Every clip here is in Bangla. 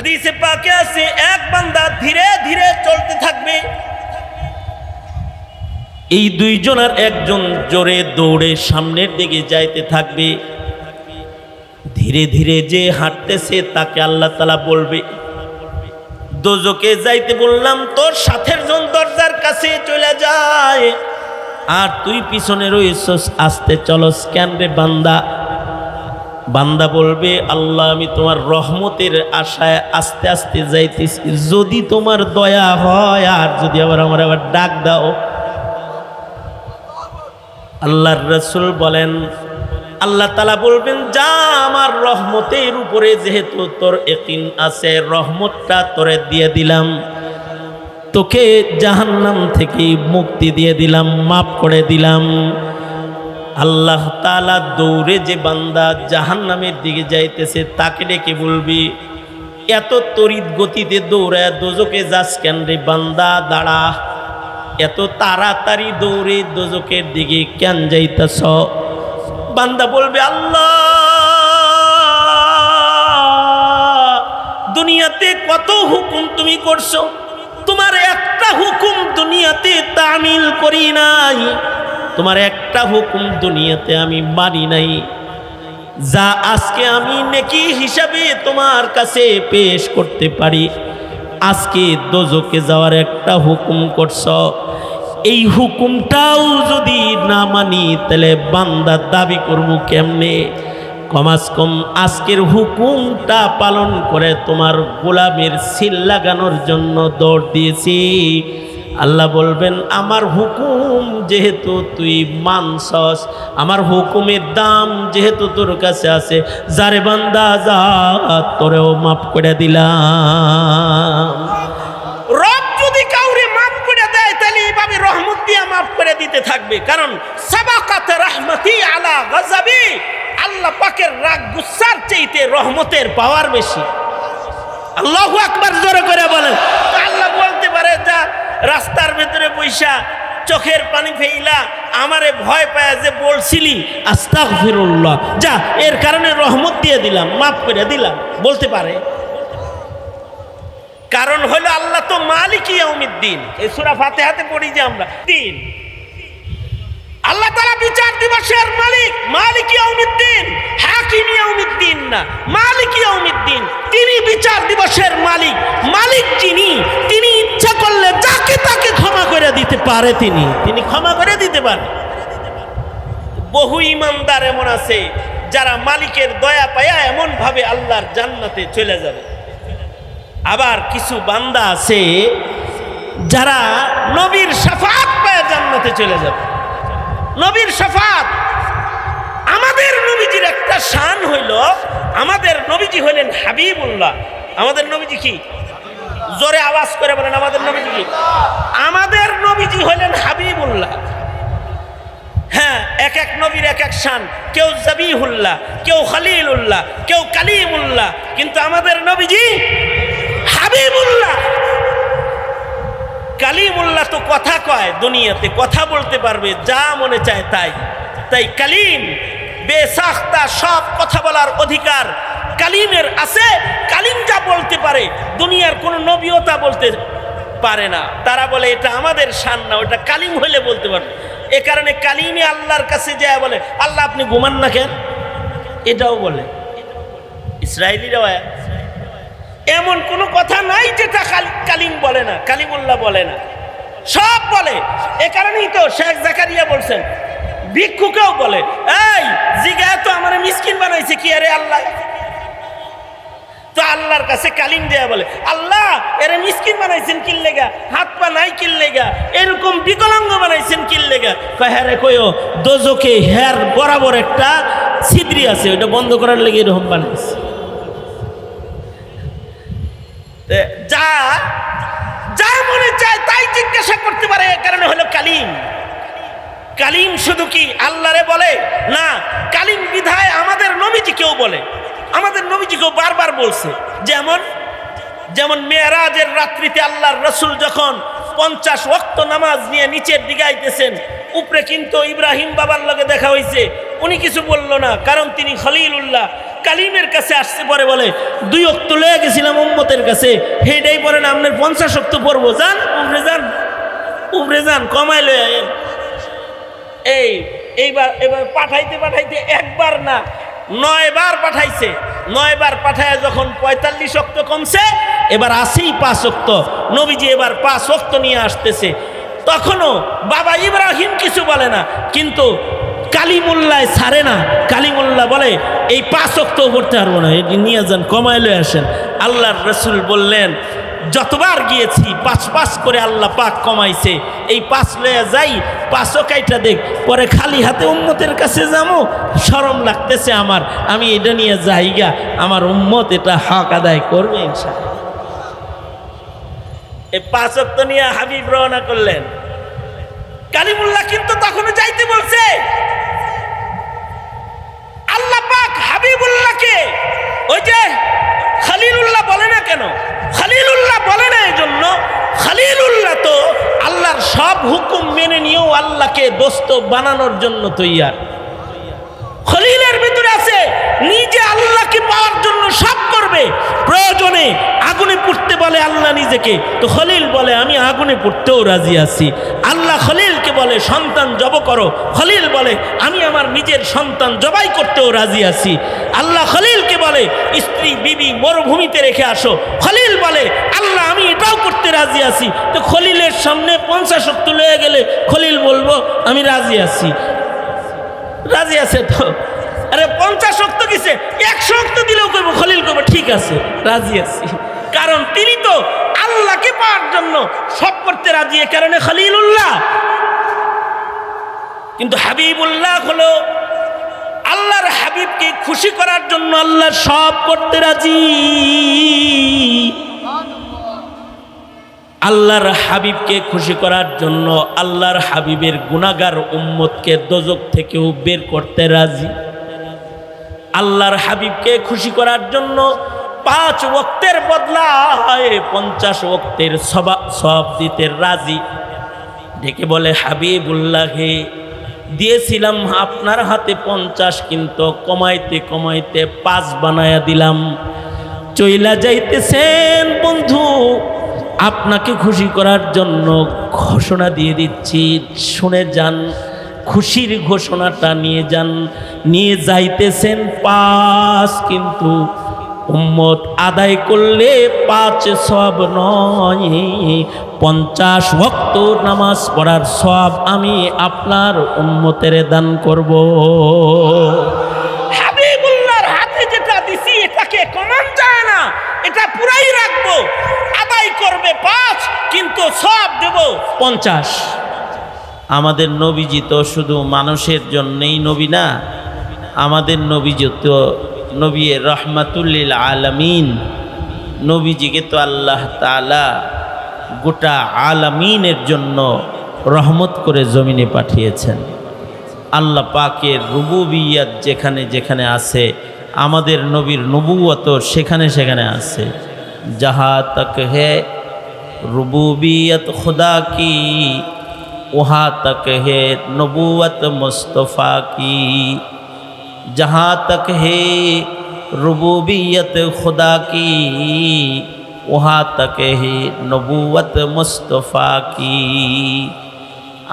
হাদিসে পাকে আছে এক বান্দা ধীরে ধীরে চলতে থাকবে, এই দুইজনের একজন জোরে দৌড়ে সামনের দিকে যাইতে থাকবে। ধীরে ধীরে যে হাঁটতেছে তাকে আল্লাহ তাআলা বলবে, দোজকে যাইতে বললাম তোর সাথের জন দরজার কাছে চলে যায়, আর তুই পিছনে রইছস, আস্তে চলস কেন রে বান্দা? বান্দা বলবে, আল্লাহ আমি তোমার রহমতের আশায় আস্তে আস্তে যাইতেছি, যদি তোমার দয়া হয় আর যদি আমার ডাক দাও। আল্লাহর রাসূল বলেন, আল্লাহ তাআলা বলবেন, যা আমার রহমতের উপরে যেহেতু তোর ইয়াকিন আছে, রহমতটা তোরে দিয়ে দিলাম, তোকে জাহান্নাম থেকে মুক্তি দিয়ে দিলাম, মাফ করে দিলাম। আল্লাহ তাআলা দৌড়ে যে বান্দা জাহান্নামের দিকে যাইতেছে তাকে ডেকে বলবি, এত তড়িৎ গতিতে দৌড়ায় দোজকে যাস কেন রে বান্দা? দাঁড়া, এত তাড়াতাড়ি দৌড়ে দোজকের দিকে কেন যাইতেছ? বান্দা বলবে, আল্লাহ দুনিয়াতে কত হুকুম তুমি করছো, তোমার একটা হুকুম দুনিয়াতে তামিল করি নাই, তোমার একটা হুকুম দুনিয়াতে আমি মানি নাই, যা আজকে আমি নেকি হিসাবে তোমার কাছে পেশ করতে পারি, আজকে দোজকে যাওয়ার একটা হুকুম করছ, এই হুকুমটাও যদি না মানি তাহলে বান্দা দাবি করবো কেমনে? কমাস কম আজকের হুকুমটা পালন করে তোমার গোলামের সিল লাগানোর জন্য দৌড় দিয়েছি। আল্লাহ বলবেন, আমার হুকুম যেহেতু তুই মানছস, আমার হুকুমের দাম যেহেতু তোর কাছে আছে, যারে বান্দা যা, তোরেও মাফ করে দিলাম। রব যদি কাউরে মাফ করে দেয় তাহলে এইভাবে রহমত দিয়ে মাফ করে দিতে থাকবে, কারণ সাবাকাত রাহমাতি আলা গাযাবি, আল্লাহ পাকের রাগ গুসার চাইতে রহমতের পাওয়ার বেশি। আল্লাহু আকবার জোরে করে বলেন। আল্লাহ বলতে পারে, যা রাস্তার ভিতরে বৈশা চোখের পানি ফেইলা আমারে ভয় পায় যে বলছিলি আস্তাগফিরুল্লাহ, যা এর কারণে রহমত দিয়ে দিলাম, মাফ করে দিলাম, বলতে পারে। কারণ হলো আল্লাহ তো মালিক ইয়াউমিদ্দিন, এই সূরা ফাতিহাতে পড়ি যে আমরা দিন, আল্লাহ তাআলা বিচার দিবসের মালিক, মালিক ইয়াউমিদ্দিন, হাকিম ইয়াউমিদ্দিন না, মালিক ইয়াউমিদ্দিন। তিনি বিচার দিবসের মালিক, মালিক যিনি, তিনি ইচ্ছা করলে যাকে তাকে ক্ষমা করে দিতে পারে, তিনি ক্ষমা করে দিতে পারে। বহু ইমানদার এমন আছে যারা মালিকের দয়া পায়া এমন ভাবে আল্লাহর জান্নাতে চলে যাবে। আবার কিছু বান্দা আছে যারা নবীর শাফাত পায়া জান্নাতে চলে যাবে। নবীর শাফাত, আমাদের নবীজির একটা শান হইল, আমাদের নবীজি হইলেন হাবিবুল্লাহ। আমাদের নবীজি কি? জোরে আওয়াজ করে বলেন, আমাদের নবীজি কি? আমাদের নবীজি হইলেন হাবিবুল্লাহ। হ্যাঁ, এক এক নবীর এক এক শান, কেউ জাবিহুল্লাহ, কেউ খলিলুল্লাহ, কেউ কালিমুল্লাহ, কিন্তু আমাদের নবীজি হাবিবুল্লাহ। কালিমুল্লাহ তো কথা কয়, দুনিয়াতে কথা বলতে পারবে, যা মনে চায় তাই। তাই কালিম, বেসাখতা সব কথা বলার অধিকার কালিমের আছে। কালিম যা বলতে পারে দুনিয়ার কোন নবীও তা বলতে পারে না। তারা বলে এটা আমাদের শান না, ওটা কালিম হইলে বলতে পারবে। এ কারণে কালিমে আল্লাহর কাছে যায় বলে, আল্লাহ আপনি ঘুমান না কেন, এটাও বলে। ইসরায়েলিরাও এমন কোনো কথা নাই যেটা কালিম বলে না, কালিমুল্লাহ বলে না, সব বলে। এ কারণেই তো শেখ জাকারিয়া বলছেন, ভিক্ষুকেও বলে, এই জিগা তো আমার মিসকিন বানাইছে কি আরে আল্লাহ? তো আল্লাহর কাছে কালিম দেয়া বলে, আল্লাহ এরে মিসকিন বানাইছেন কিল্লেগা, হাত পা নাই কিল্লেগা, এরকম বিকলাঙ্গ বানাইছেন কিল্লেগা? হ্যারে কইও দোজকে হের বরাবর একটা ছিদ্রি আছে, ওটা বন্ধ করার লেগে এরকম বানাইছে। যা যা মনে চায় তাই জিজ্ঞাসা করতে পারে, কারণ হলো কালিম। কালিম শুধু কি আল্লাহরে বলে না, কালিম বিধায় আমাদের নবীজিকেও বলে, আমাদের নবীজিকেও বারবার বলছে। যেমন মেরাজের রাত্রিতে আল্লাহর রাসূল যখন 50 ওয়াক্ত নামাজ নিয়ে নিচের দিকে আইতেছেন, উপরে কিন্তু ইব্রাহিম বাবার লগে দেখা হয়েছে, উনি কিছু বলল না, কারণ তিনি খলিলুল্লাহ, কালিমের কাছে আসছে। পরে বলে 2 ওয়াক্ত লয়ে গেছিলাম উম্মত উম্মতের কাছে, হেডাই পড়েন আপনার 50 ওয়াক্ত পড়বো, যান উপরে যান, উপরে যান, কমাই লয়ে আয়েন। এবার পাঠাইতে পাঠাইতে একবার না 9 বার পাঠাইছে। 9 বার পাঠায় যখন 45 ওয়াক্ত কমছে, এবার আসেই 5 ওয়াক্ত। নবীজি এবার 5 ওয়াক্ত নিয়ে আসতেছে। তখনও বাবা ইব্রাহিম কিছু বলে না, কিন্তু কালিমুল্লাহ ছাড়ে না। কালিমুল্লাহ বলে এই 5 ওয়াক্ত পড়তে পারবো না, এটি নিয়ে যান, কমাই লয়ে আসেন। আল্লাহর রাসূল বললেন যতবার গিয়েছি 5 করে আল্লাহ পাক কমাইছে, এই 5 লয়ে যাই, 5ও কাইটা দেখ, পরে খালি হাতে উম্মতের কাছে যাবো, শরম লাগতেছে আমার, আমি এটা নিয়ে যাইগা, আমার উম্মত এটা হক আদায় করবে ইনশাআল্লাহ। এই 5 ওয়াক্ত নিয়ে হাবিব রওনা করলেন। কালিমুল্লাহ কিন্তু তখনও যাইতে বলছে। আল্লাহ পাক হাবিবুল্লাহকে ওই যে খলিলুল্লাহ বলে না কেন? খলিলুল্লাহ বলে না এই জন্য, খলিলুল্লাহ তো আল্লাহর সব হুকুম মেনে নিয়েও আল্লাহকে দোস্ত বানানোর জন্য তৈয়ার। খলিলের ভিতরে আছে নিজে আল্লাহকে পাওয়ার জন্য সব করবে। প্রয়োজনে আগুনে পুড়তে বলে আল্লাহ নিজেকে, তো খলিল বলে আমি আগুনে পুড়তেও রাজি আছি। আল্লাহ খলিলকে বলে সন্তান জব করো, খলিল বলে আমি আমার নিজের সন্তান জবাই করতেও রাজি আছি। আল্লাহ খলিলকে বলে স্ত্রী বিবি মরুভূমিতে রেখে আসো, খলিল বলে আল্লাহ আমি এটাও করতে রাজি আছি। তো খলিলের সামনে 50 ওয়াক্ত লয়ে গেলে খলিল বলবো আমি রাজি আছি। রাজি আছে তো? আরে 50 ওয়াক্ত কিসে, 100 ওয়াক্ত দিলেও করবো, খলিল করবো ঠিক আছে রাজি আছি, কারণ তিনি তো আল্লাহকে পাওয়ার জন্য সব করতে রাজি, এ কারণে খলিলুল্লাহ। কিন্তু হাবিবুল্লাহ হলো আল্লাহর হাবিবকে খুশি করার জন্য আল্লাহ সব করতে রাজি। আল্লাহর হাবিবকে খুশি করার জন্য আল্লাহর হাবিবের গুনাহগার উম্মতকে দোজখ থেকেও বের করতে রাজি। আল্লাহর হাবিবকে খুশি করার জন্য 5 ওয়াক্তের বদলায় 50 ওয়াক্তের সওয়াব দিতে রাজি। ডেকে বলে হাবিবুল্লাহে দিয়েছিলাম আপনার হাতে 50, কিন্তু কমাইতে কমাইতে 5 বানায়া দিলাম। চইলা যাইতেছেন বন্ধু, আপনাকে খুশি করার জন্য ঘোষণা দিয়ে দিচ্ছি, শুনে যান, খুশির ঘোষণাটা নিয়ে যান। নিয়ে যাইতেছেন 5, কিন্তু উম্মত আদায় করলে 5 সওয়াব নয়, 50 ওয়াক্ত নামাজ পড়ার সওয়াব আমি আপনার উম্মতের দান করব। হাবিবুল্লাহর হাতে যেটা দিছি এটাকে কমান যায় না, এটা পুরাই রাখবো। আদায় করবে 5, কিন্তু সওয়াব দেব 50। আমাদের নবীজি তো শুধু মানুষের জন্যই নবী না, আমাদের নবীজি তো নবী রহমাতুল্লিল আলামিন। নবীজিকে তো আল্লাহ তাআলা গোটা আলামিনের জন্য রহমত করে জমিনে পাঠিয়েছেন। আল্লাহ পাকের রুবুবিয়ত যেখানে যেখানে আছে, আমাদের নবীর নবুয়ত সেখানে সেখানে আছে। जहाँ तक है रुबूबियत खुदा की, वहाँ तक है नबूवत मुस्तफ़ा की। जहाँ तक है रुबूबियत खुदा की, वहाँ तक है नबूवत मुस्तफ़ा की।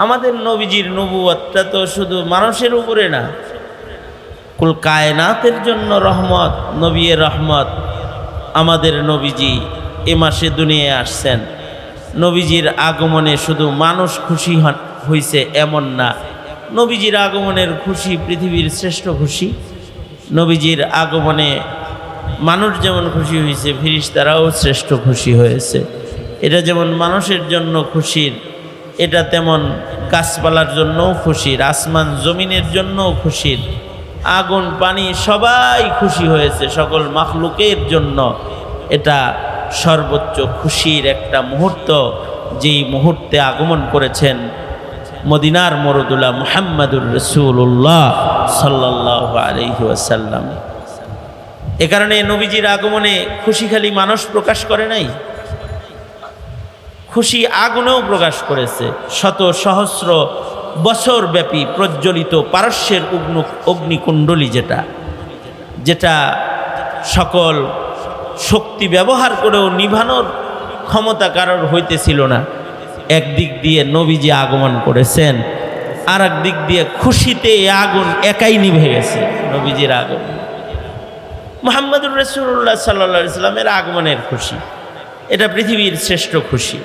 আমাদের নবীজির নবুয়তটা তো শুধু মানুষের উপরে না, কুল কায়নাতের জন্য রহমত, নবী রহমত। আমাদের নবীজি এ মাসে দুনিয়ায় আসছেন। নবীজির আগমনে শুধু মানুষ খুশি হয়েছে এমন না, নবীজির আগমনের খুশি পৃথিবীর শ্রেষ্ঠ খুশি। নবীজির আগমনে মানুষ যেমন খুশি হয়েছে, ফেরেশতারাও শ্রেষ্ঠ খুশি হয়েছে। এটা যেমন মানুষের জন্য খুশির, এটা তেমন গাছপালার জন্যও খুশির, আসমান জমিনের জন্যও খুশির, আগুন পানি সবাই খুশি হয়েছে। সকল মাখলুকের জন্য এটা সর্বোচ্চ খুশির একটা মুহূর্ত, যেই মুহূর্তে আগমন করেছেন মদিনার মরদুলা মুহাম্মাদুর রাসূলুল্লাহ সাল্লাল্লাহু আলাইহি ওয়াসাল্লাম। এ কারণে নবীজির আগমনে খুশি খালি মানুষ প্রকাশ করে নাই, খুশি আগুনেও প্রকাশ করেছে। শত সহস্র বছর ব্যাপী প্রজ্বলিত পারস্যের অগ্নিকুণ্ডলী, যেটা সকল শক্তি ব্যবহার করেও নিভানোর ক্ষমতা কারোর হইতেছিল না। একদিক দিয়ে নবীজি আগমন করেছেন, আর এক দিক দিয়ে খুশিতে আগুন একাই নিভে গেছে। নবীজির আগমন, মুহাম্মদুর রাসূলুল্লাহ সাল্লাল্লাহু আলাইহি সাল্লামের আগমনের খুশি, এটা পৃথিবীর শ্রেষ্ঠ খুশি।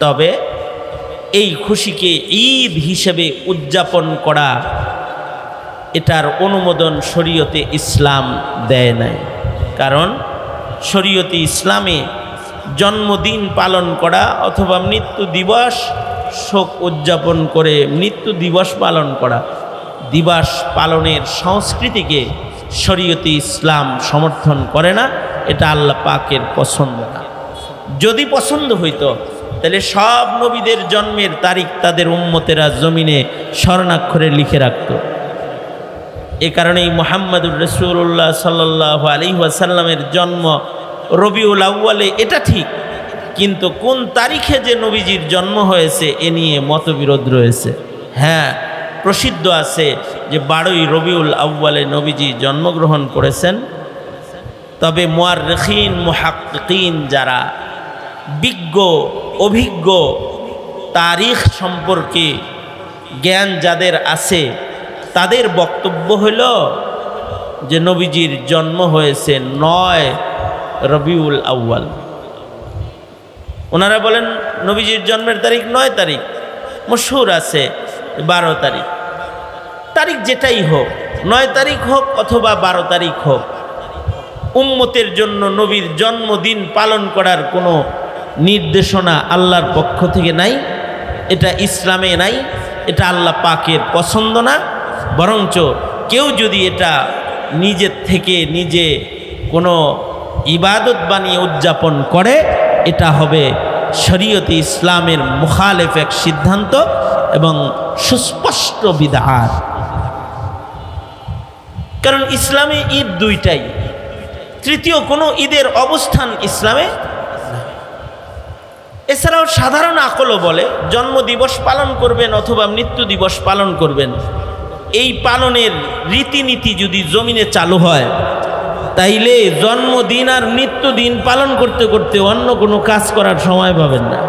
তবে এই খুশিকে ঈদ হিসেবে উদযাপন করা, এটার অনুমোদন শরীয়তে ইসলাম দেয় নাই। কারণ শরীয়তে ইসলামে জন্মদিন পালন করা অথবা মৃত্যু দিবস শোক উদযাপন করে মৃত্যু দিবস পালন করা, দিবস পালনের সংস্কৃতিকে শরীয়তে ইসলাম সমর্থন করে না। এটা আল্লাহ পাকের পছন্দ না। যদি পছন্দ হইতো তাহলে সব নবীদের জন্মের তারিখ তাদের উম্মতেরা জমিনে স্বর্ণাক্ষরে লিখে রাখত। এ কারণেই মুহাম্মদুর রাসূলুল্লাহ সাল্লাল্লাহু আলাইহি ওয়াসাল্লামের জন্ম রবিউল আউয়ালে, এটা ঠিক, কিন্তু কোন তারিখে যে নবীজির জন্ম হয়েছে এ নিয়ে মতবিরোধ রয়েছে। হ্যাঁ, প্রসিদ্ধ আছে যে 12ই রবিউল আউয়ালে নবীজি জন্মগ্রহণ করেছেন। তবে মুআররিখিন মুহাক্কিকিন যারা বিজ্ঞ অভিজ্ঞ, তারিখ সম্পর্কে জ্ঞান যাদের আছে, তাদের বক্তব্য হইল যে নবীজির জন্ম হয়েছে 9 রবিউল আউয়াল। ওনারা বলেন নবীজির জন্মের তারিখ 9 তারিখ, মশহুর আছে 12 তারিখ। তারিখ যেটাই হোক, 9 তারিখ হোক অথবা 12 তারিখ হোক, উম্মতের জন্য নবীর জন্মদিন পালন করার কোনো নির্দেশনা আল্লাহর পক্ষ থেকে নাই। এটা ইসলামে নাই, এটা আল্লাহ পাকের পছন্দ না। বরঞ্চ কেউ যদি এটা নিজের থেকে নিজে কোনো ইবাদত বানিয়ে উদযাপন করে, এটা হবে শরীয়তে ইসলামের মুখালেফ এক সিদ্ধান্ত এবং সুস্পষ্ট বিদআত। কারণ ইসলামে ঈদ দুইটাই, তৃতীয় কোনো ঈদের অবস্থান ইসলামে। এছাড়াও সাধারণ আকলও বলে জন্মদিবস পালন করবেন অথবা মৃত্যু দিবস পালন করবেন, এই পালনের রীতিনীতি যদি জমিনে চালু হয় তাইলে জন্মদিন আর মৃত্যুদিন পালন করতে করতে অন্য কোনো কাজ করার সময় পাবেন না।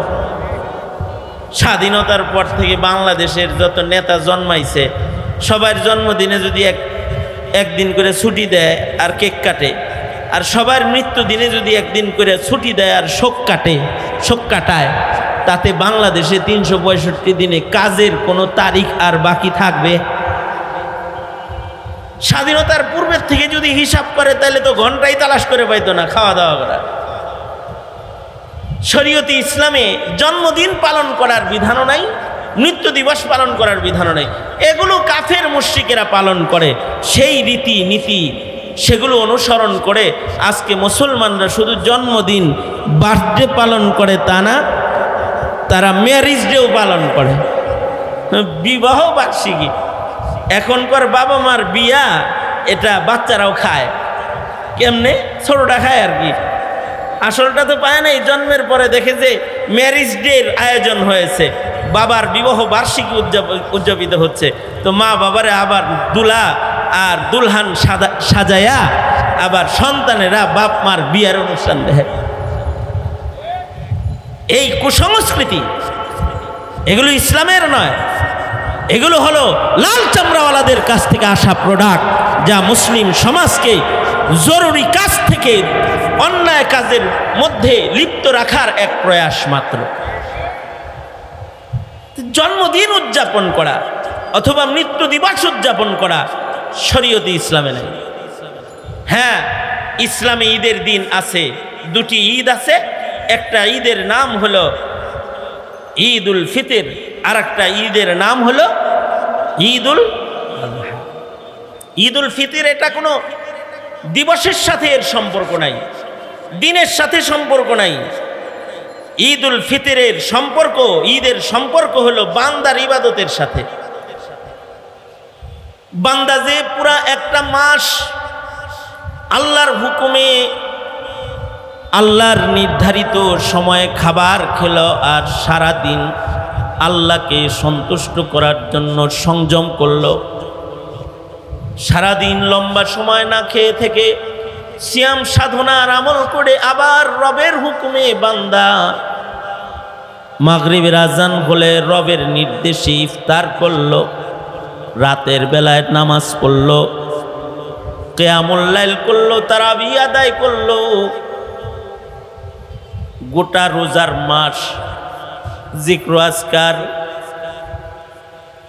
স্বাধীনতার পর থেকে বাংলাদেশের যত নেতা জন্মাইছে সবার জন্মদিনে যদি একদিন করে ছুটি দেয় আর কেক কাটে, আর সবার মৃত্যুদিনে যদি একদিন করে ছুটি দেয় আর শোক কাটায়, তাতে বাংলাদেশে 365 দিনে কাজের কোনো তারিখ আর বাকি থাকবে? স্বাধীনতার পূর্বের থেকে যদি হিসাব করে তাহলে তো ঘন্টাই তালাশ করে পাইতো না খাওয়া দাওয়া করা। শরীয়তে ইসলামে জন্মদিন পালন করার বিধানও নাই, মৃত্যু দিবস পালন করার বিধানও নাই। এগুলো কাফের মুশরিকেরা পালন করে, সেই রীতি নীতি সেগুলো অনুসরণ করে আজকে মুসলমানরা শুধু জন্মদিন বার্থডে পালন করে তা না, তারা ম্যারেজ ডেও পালন করে, বিবাহ বার্ষিকী। এখনকার বাবা মার বিয়া এটা বাচ্চারাও খায়, কেমনে ছোটটা খায় আর কি, আসলটা তো পায় নাই। জন্মের পরে দেখে যে ম্যারেজ ডের আয়োজন হয়েছে, বাবার বিবাহ বার্ষিকী উদযাপিত হচ্ছে, তো মা বাবারে আবার দুলা আর দুলহান সাজায়া আবার সন্তানেরা বাপ মার বিয়ার অনুষ্ঠান দেখে। এই কুসংস্কৃতি, এগুলো ইসলামের নয়, এগুলো হলো লাল চামড়াওয়ালাদের কাছ থেকে আসা প্রোডাক্ট, যা মুসলিম সমাজকে জরুরি কাজ থেকে অন্যায় কাজের মধ্যে লিপ্ত রাখার এক প্রয়াস মাত্র। জন্মদিন উদযাপন করা অথবা মৃত্যু দিবস উদযাপন করা শরীয়তে ইসলামে নেই। হ্যাঁ, ইসলামে ঈদের দিন আছে, দুটি ঈদ আছে। একটা ঈদের নাম হলো ঈদুল ফিতর, আর একটা ঈদের নাম হলো ঈদুল আযহা। ঈদুল ফিতর এটা কোনো দিবসের সাথে এর সম্পর্ক নাই, দিনের সাথে সম্পর্ক নাই। ঈদুল ফিতরের সম্পর্ক, ঈদের সম্পর্ক হলো বান্দার ইবাদতের সাথে। বান্দা যে পুরা একটা মাস আল্লাহর হুকুমে আল্লাহর নির্ধারিত সময়ে খাবার খেলো আর সারা দিন আল্লাহকে সন্তুষ্ট করার জন্য সংযম করলো, সারাদিন লম্বা সময় না খেয়ে থেকে সিয়াম সাধনার আমল করে আবার রবের হুকুমে বান্দা মাগরিবের আজান হলে রবের নির্দেশে ইফতার করলো, রাতের বেলায় নামাজ পড়লো, কিয়ামুল লাইল করলো, তারাবি আদায় করলো, গোটা রোজার মাস জিক্র আজকার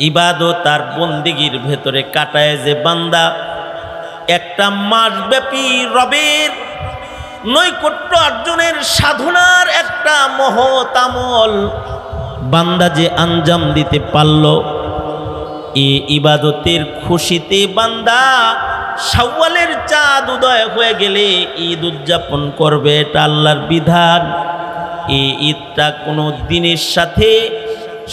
ইবাদত আর বন্দিগির ভেতরে কাটায় যে বান্দা একটা মাস ব্যাপী রবের নৈকট্য অর্জনের সাধনার একটা মহৎ আমল বান্দা যে আঞ্জাম দিতে পারল, এই ইবাদতের খুশিতে বান্দা শাওয়ালের চাঁদ উদয় হয়ে গেলে ঈদ উদযাপন করবে। এটা আল্লাহর বিধান। এই ঈদটা কোনো দিনের সাথে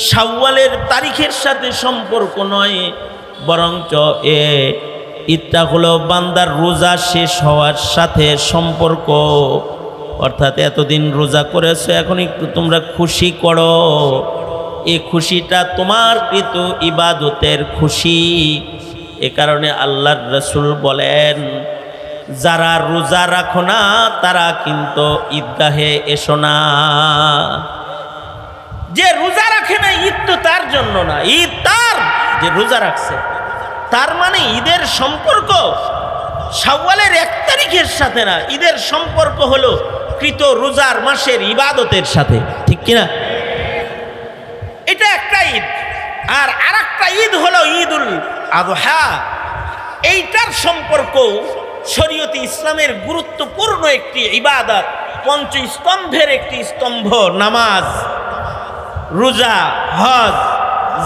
শাওয়ালের তারিখের সাথে সম্পর্ক নয়, বরঞ্চ ঈদটা হলো বান্দার রোজা শেষ হওয়ার সাথে সম্পর্ক। অর্থাৎ এতদিন রোজা করেছো, এখন একটু তোমরা খুশি করো। এই খুশিটা তোমার কৃত ইবাদতের খুশি। এ কারণে আল্লাহর রাসূল বলেন, যারা রোজা রাখো না তারা কিন্তু ঈদগাহে এসো না। যে রোজা রাখে না ঈদ তো তার জন্য না, ঈদ তার যে রোজা রাখছে। তার মানে ঈদের সম্পর্ক শাওয়ালের 1 তারিখের সাথে না, ঈদের সম্পর্ক হলো কৃত রোজার মাসের ইবাদতের সাথে, ঠিক কিনা? এটা একটা ঈদ। আর আরেকটা ঈদ হলো ঈদুল আযহা। এইটার সম্পর্ক শরীয়তে ইসলামের গুরুত্বপূর্ণ একটি ইবাদত, পঞ্চস্তম্ভের একটি স্তম্ভ নামাজ, রোজা, হজ,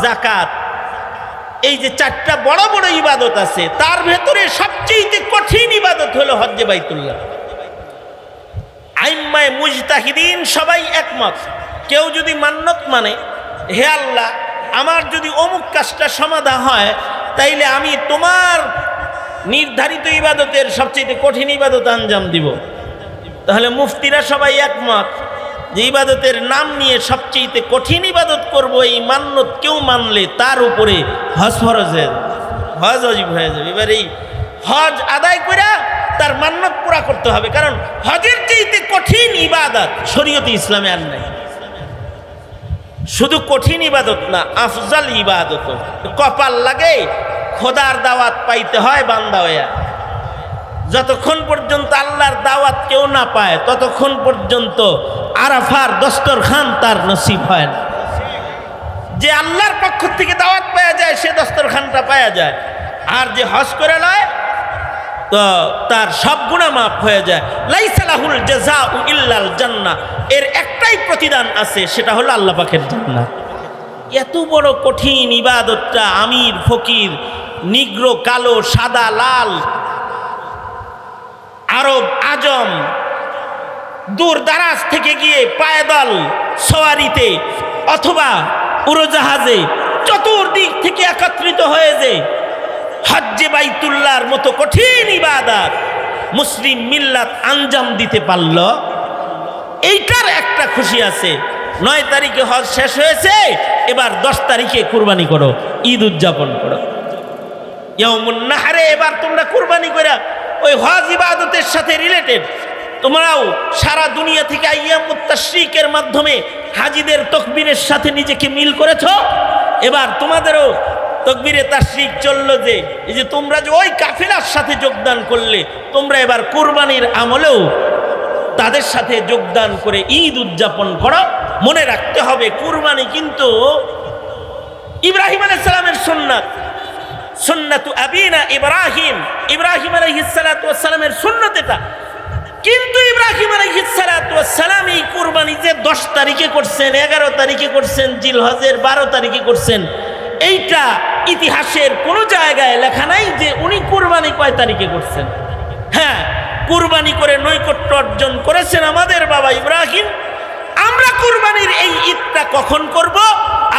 যাকাত। এই যে 4টা বড় বড় ইবাদত আছে, তার ভেতরে সবচেয়ে কঠিন ইবাদত হলো হজ্জে বাইতুল্লাহ। আইম্মায়ে মুজতাহিদিন সবাই একমত। কেউ যদি মান্নত মানে, হে আল্লাহ আমার যদি অমুক কাজটা সমাধা হয় তাইলে আমি তোমার নির্ধারিত ইবাদতের সবচেয়ে কঠিন ইবাদত আঞ্জাম দিব, তাহলে মুফতিরা সবাই একমত যে ইবাদতের নাম নিয়ে সবচেয়ে কঠিন ইবাদত করব। এই মান্নত কেউ মানলে তার উপরে হজ ফরজ হয়ে যাবে, হজ ওয়াজিব হয়ে যাবে। এবার এই হজ আদায় করে তার মান্নত পুরা করতে হবে, কারণ হজের চাইতে কঠিন ইবাদত শরীয়তে ইসলামে আর নাই। শুধু কঠিন ইবাদত না, আফজাল ইবাদত। কপাল লাগে খোদার দাওয়াত পাইতে হয় বান্দা হইয়া। যতক্ষণ পর্যন্ত আল্লাহর দাওয়াত কেউ না পায় ততক্ষণ পর্যন্ত আরাফার দস্তরখান তার নসিব হয় না। যে আল্লাহর পক্ষ থেকে দাওয়াত পাওয়া যায় সে দস্তরখানটা পাওয়া যায়, আর যে হজ করে লয় তো তার সব গুনাহ মাফ হয়ে যায়। লাইসা লাহুল জাযাউ ইল্লাল জান্নাহ, এর একটাই প্রতিদান আছে, সেটা হলো আল্লাহ পাকের জান্নাত। এত বড় কঠিন ইবাদতটা আমির ফকির, নিগ্র কালো সাদা লাল, আরব আজম দূর দারাজ থেকে গিয়ে পায়দল সওয়ারিতে অথবা উড়োজাহাজে চতুর্দিক থেকে একত্রিত হয়ে যে হজ্জে বাইতুল্লাহর মতো কঠিন ইবাদত মুসলিম মিল্লাত আঞ্জাম দিতে পারল, এইটার একটা খুশি আছে। 9 তারিখে হজ শেষ হয়েছে, এবার 10 তারিখে কুরবানি করো, ঈদ উদযাপন করো। ইয়াউমুন নাহরে এবার তোমরা কুরবানি করে ওই হজ ইবাদতের সাথে রিলেটেড তোমরাও সারা দুনিয়া থেকে আইয়ামুত তাশরিকের মাধ্যমে হাজিদের তাকবীরের সাথে নিজেকে মিল করেছো। এবার তোমাদেরও তাকবীরে তাশরিক চললো, যে এই যে তোমরা যে ওই কাফেলার সাথে যোগদান করলে, তোমরা এবার কুরবানির আমলেও তাদের সাথে যোগদান করে ঈদ উদযাপন করো। মনে রাখতে হবে কুরবানি কিন্তু ইব্রাহিম আলাইহিস সালামের সুন্নাত, সুন্নাতু আবিনা ইব্রাহিম, ইব্রাহিম আলাইহিস সালাতু ওয়াস সালামের সুন্নাত এটা। কিন্তু ইব্রাহিম আলাইহিস সালাতু ওয়াস সালাম এই কুরবানি যে 10 তারিখে করছেন, 11 তারিখে করছেন, জিলহজের 12 তারিখে করছেন, এইটা ইতিহাসের কোনো জায়গায় লেখা নাই যে উনি কুরবানি কয় তারিখে করছেন। হ্যাঁ, কুরবানি করে নৈকট্য অর্জন করেছেন আমাদের বাবা ইব্রাহিম। আমরা কুরবানির এই ঈদটা কখন করব?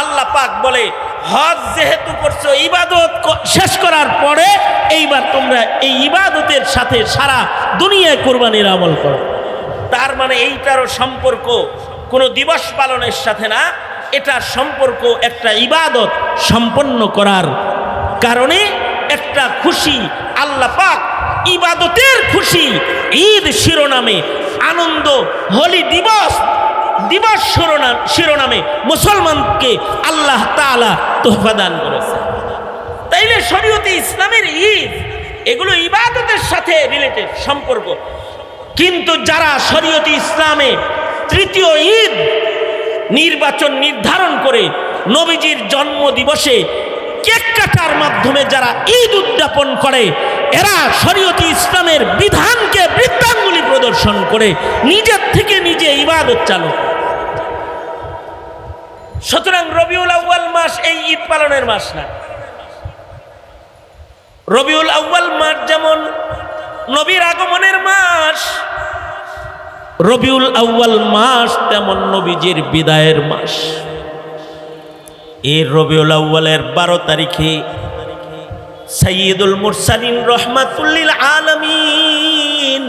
আল্লাহ পাক বলে হজ যেহেতু করছো, ইবাদত শেষ করার পরে এইবার তোমরা এই ইবাদতের সাথে সারা দুনিয়ায় কুরবানির আমল করো। তার মানে এইটারও সম্পর্ক কোনো দিবস পালনের সাথে না, এটার সম্পর্ক একটা ইবাদত সম্পন্ন করার কারণে একটা খুশি আল্লাহ পাক ইবাদতের খুশি ঈদ শিরোনামে, আনন্দ হোলি দিবস দিবস শিরোনামে মুসলমানকে আল্লাহ তাআলা তোহফা দান করেছে। তাইলে শরীয়তে ইসলামের ঈদ এগুলো ইবাদতের সাথে রিলেটেড সম্পর্ক। কিন্তু যারা শরীয়তে ইসলামে তৃতীয় ঈদ নির্ধারণ করে নবীজির জন্ম দিবসে কেক কাটার মাধ্যমে যারা ঈদ উদযাপন করে, এরা শরীয়তে ইসলামের বিধানকে বৃদ্ধাঙ্গুলি প্রদর্শন করে নিজের থেকে নিজে ইবাদত চালু। সুতরাং রবিউল আউয়াল মাস এই ঈদ পালনের মাস না। রবিউল আউয়াল মাস যেমন নবীর আগমনের মাস, রবিউল আউয়াল মাস তেমন নবীজির বিদায়ের মাস। এই রবিউল আউয়ালের 12 তারিখে সাইয়্যিদুল মুরসালিন রহমাতুল্লিল আলামিন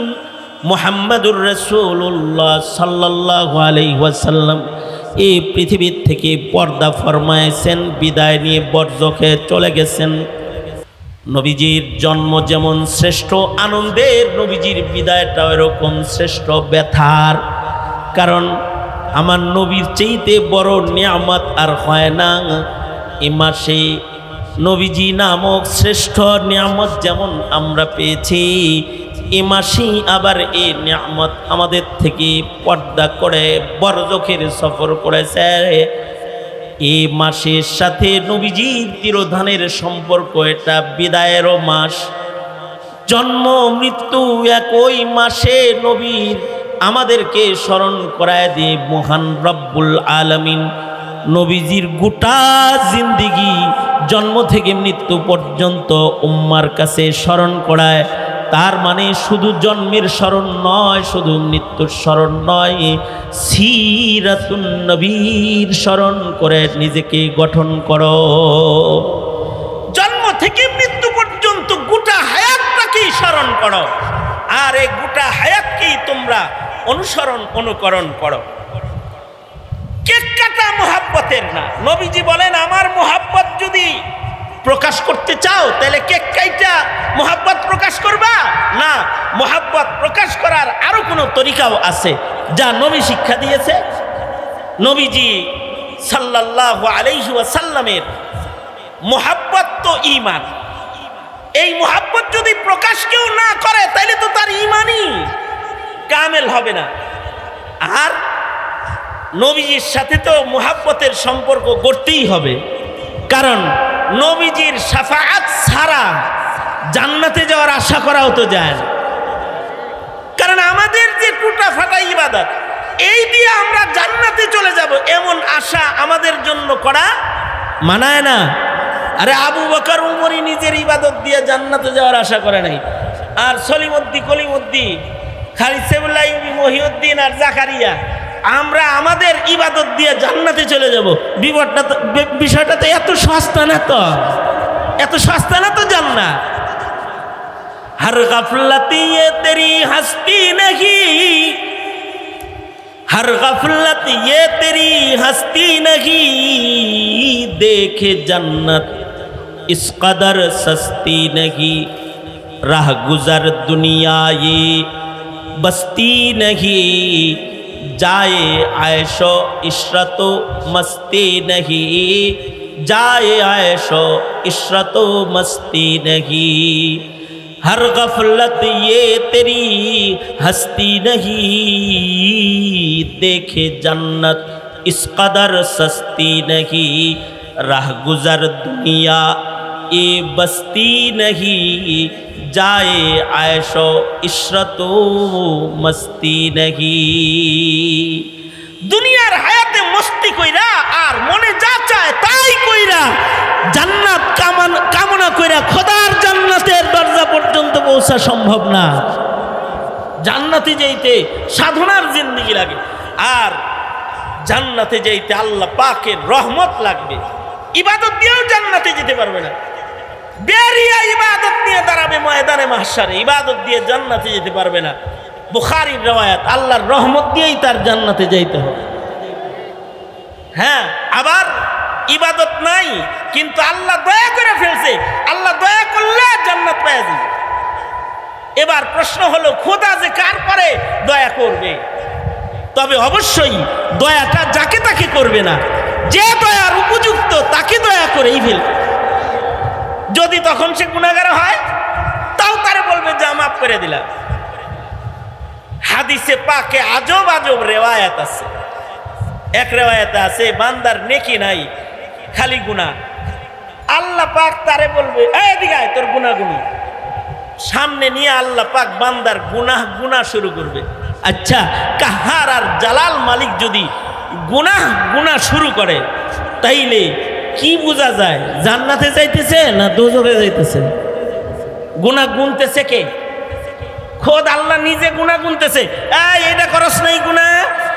মুহাম্মাদুর রাসূলুল্লাহ সাল্লাল্লাহু আলাইহি ওয়াসাল্লাম এই পৃথিবীর থেকে পর্দা ফরমায়েছেন, বিদায় নিয়ে বরজখে চলে গেছেন। নবীজির জন্ম যেমন শ্রেষ্ঠ আনন্দের, নবীজির বিদায়টাও এরকম শ্রেষ্ঠ ব্যথার। কারণ আমার নবীর চাইতে বড় নিয়ামত আর হয় না। এ মাসে নবীজি নামক শ্রেষ্ঠ নিয়ামত যেমন আমরা পেয়েছি, এ মাসেই আবার এই নিয়ামত আমাদের থেকে পর্দা করে বরজখের সফর করেছে। এই মাসের সাথে নবীজির তিরোধানের সম্পর্ক, এটা বিদায়েরও মাস। জন্ম মৃত্যু একই মাসে নবীর আমাদেরকে স্মরণ করায় দিয়ে মহান রব্বুল আলামিন নবীজির গোটা জিন্দিগি জন্ম থেকে মৃত্যু পর্যন্ত উম্মার কাছে স্মরণ করায়। তার মানে শুধু জন্মের স্মরণ নয়, শুধু মৃত্যুর স্মরণ নয়, সিরাতুন নবীর স্মরণ করে নিজেকে গঠন করো। জন্ম থেকে মৃত্যু পর্যন্ত গোটা হায়াতটাকেই স্মরণ করো, আর এই গোটা হায়াতকেই তোমরা অনুকরণ করো। কেক কাটা মোহাব্বতের না। নবীজি বলেন, আমার মোহাব্বত যদি প্রকাশ করতে চাও তাহলে কেক কাইটা মোহাব্বত প্রকাশ করবা না। মোহাব্বত প্রকাশ করার আরো কোনো তরিকাও আছে যা নবী শিক্ষা দিয়েছে। নবীজি সাল্লাল্লাহু আলাইহি ওয়াসাল্লামের মোহাব্বত তো ঈমান। এই মোহাব্বত যদি প্রকাশ কেউ না করে তাহলে তো তার ঈমানই কামেল হবে না। আর নবীজির সাথে তো মোহাব্বতের সম্পর্ক করতেই হবে, কারণ নবীজির শাফাআত ছাড়া জান্নাতে যাওয়ার আশা করাও তো যায় না। কারণ আমাদের যে টুটা ফাটা ইবাদত, এই দিয়ে আমরা জান্নাতে চলে যাব এমন আশা আমাদের জন্য করা মানায় না। আরে আবু বকর উমরই নিজের ইবাদত দিয়ে জান্নাতে যাওয়ার আশা করে নাই, আর সলিমুদ্দি কলিমুদ্দি খালিদ সেবুল্লাহ মহিউদ্দিন আর জাকারিয়া আমরা আমাদের ইবাদত দিয়ে জান্নাতে চলে যাব। বিষয়টা তো এত সস্তা না, তো এত সস্তা না তো জান্নাত। हर गफलत ये तेरी हस्ती नहीं, हर गफलत ये तेरी हस्ती नहीं, देखे जन्नत इस कदर सस्ती नहीं, राह गुजर दुनिया ये बस्ती नहीं, जाए आयशो इशरतो मस्ती नहीं, जाए आयशो इशरतो मस्ती नहीं, हर गफलत ये तेरी हस्ती नहीं, देखे जन्नत इस कदर सस्ती नहीं, राह गुजर दुनिया ये बस्ती नहीं, जाए आयशो इशरतो मस्ती नहीं। दुनियार हायाते मस्ती कइरा আর মনে যা চায় তাই কইরা জান্নাত কামনা কইরা খোদার জান্নাতের দরজা পর্যন্ত পৌঁছা সম্ভব না। জান্নাতে যাইতে সাধনার জিন্দেগি লাগে, আর জান্নাতে যাইতে আল্লাহ পাকের রহমত লাগবে। ইবাদত দিয়েও জান্নাতে যেতে পারবে না। বেরিয়া ইবাদত নিয়ে দাঁড়াবে ময়দানে মাহশারে, ইবাদত দিয়ে জান্নাতে যেতে পারবে না। বুখারীর রওয়ায়াত, আল্লাহর রহমত দিয়েই তার জান্নাতে যাইতে হবে। হ্যাঁ, আবার ইবাদত নাই কিন্তু আল্লাহ দয়া করে ফেলছে, আল্লাহ দয়া করলে জান্নাত পেয়ে যাবে। এবার প্রশ্ন হলো, খোদা যে কার পরে দয়া করবে? তবে অবশ্যই দয়াটা যাকে তাকে করবে না, যে দয়ার উপযুক্ত তাকে দয়া করেই ফেলবে। যদি তখন সে গুনাহগার হয় তাও তারে বলবে যা মাফ করে দিলাম। হাদিসে পাকে আজব আজব রেওয়ায়াত আছে। এক রেওয়ায়াতে আছে বান্দার নেকি নাই, খালি গুনাহ। আল্লাহ পাক তারে বলবে এদিকে আয়, তোর গুনাহগুলো সামনে নিয়ে আল্লাহ পাক বান্দার গুনাহ শুরু করবে। আচ্ছা, কাহার আর জালাল মালিক যদি গুনাহ শুরু করে তাইলে কি বোঝা যায়? জান্নাতে যাইতেছে না দোজখে যাইতেছে? গুনাহ গুনতেছে কে? খোদ আল্লাহ নিজে গুনাহ গুনতেছে। এটা করস নাই গুনাহ?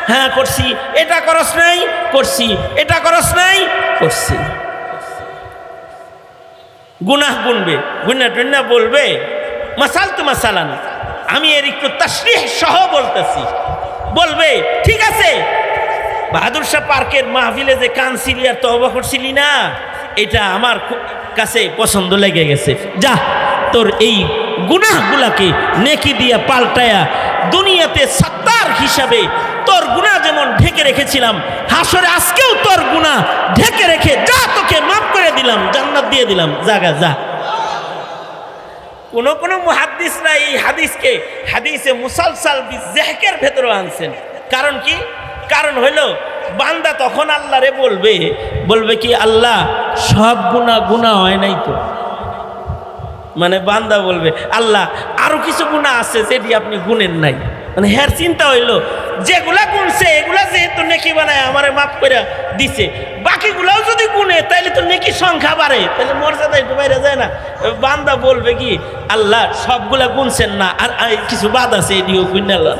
হ্যাঁ করছি। এটা করস নাই? করছি। এটা করস নাই? করছি। গুনাহ গুনবে, গুনা বলবে মাসাল তো মাসালান, আমি এর একটু তাশরিহ সহ বলতেছি। বলবে ঠিক আছে, বাহাদুর শাহ পার্কের মাহফিলে যে কাউন্সিলর তওবা করছিলি না, এটা আমার কাছে পছন্দ লেগে গেছে। যা, তোর এই গুনাহগুলাকে নেকি দিয়া পাল্টায়া দুনিয়াতে সত্তার হিসাবে তোর গুনাহ যেমন ঢেকে রেখেছিলাম, হাসরে আজকেও তোর গুনাহ ঢেকে রেখে যা, তোকে মাফ করে দিলাম, জান্নাত দিয়ে দিলাম, জাগা যা। কোন মুহাদ্দিসরা এই হাদিসকে হাদিসে মুসালসাল বিযহকের ভেতরে আনছেন। কারণ কি? কারণ হইল বান্দা তখন আল্লাহরে বলবে কি, আল্লাহ সব গুনাহ হয় নাই তো। মানে বান্দা বলবে আল্লাহ আরো কিছু গুনাহ আছে যেটি আপনি গুনেন নাই। মানে হ্যার চিন্তা হইল যেগুলা গুনছে এগুলা যেহেতু নেকি বানায় আমারে মাফ করে দিছে, বাকিগুলাও যদি গুনে তাইলে তো নেকি সংখ্যা বাড়ে, তাহলে মর্যাদা একটু বাইরে যায় না? বান্দা বলবে কি, আল্লাহ সবগুলা গুনছেন না, আর কিছু বাদ আছে, এটিও গুনাল্লাহ।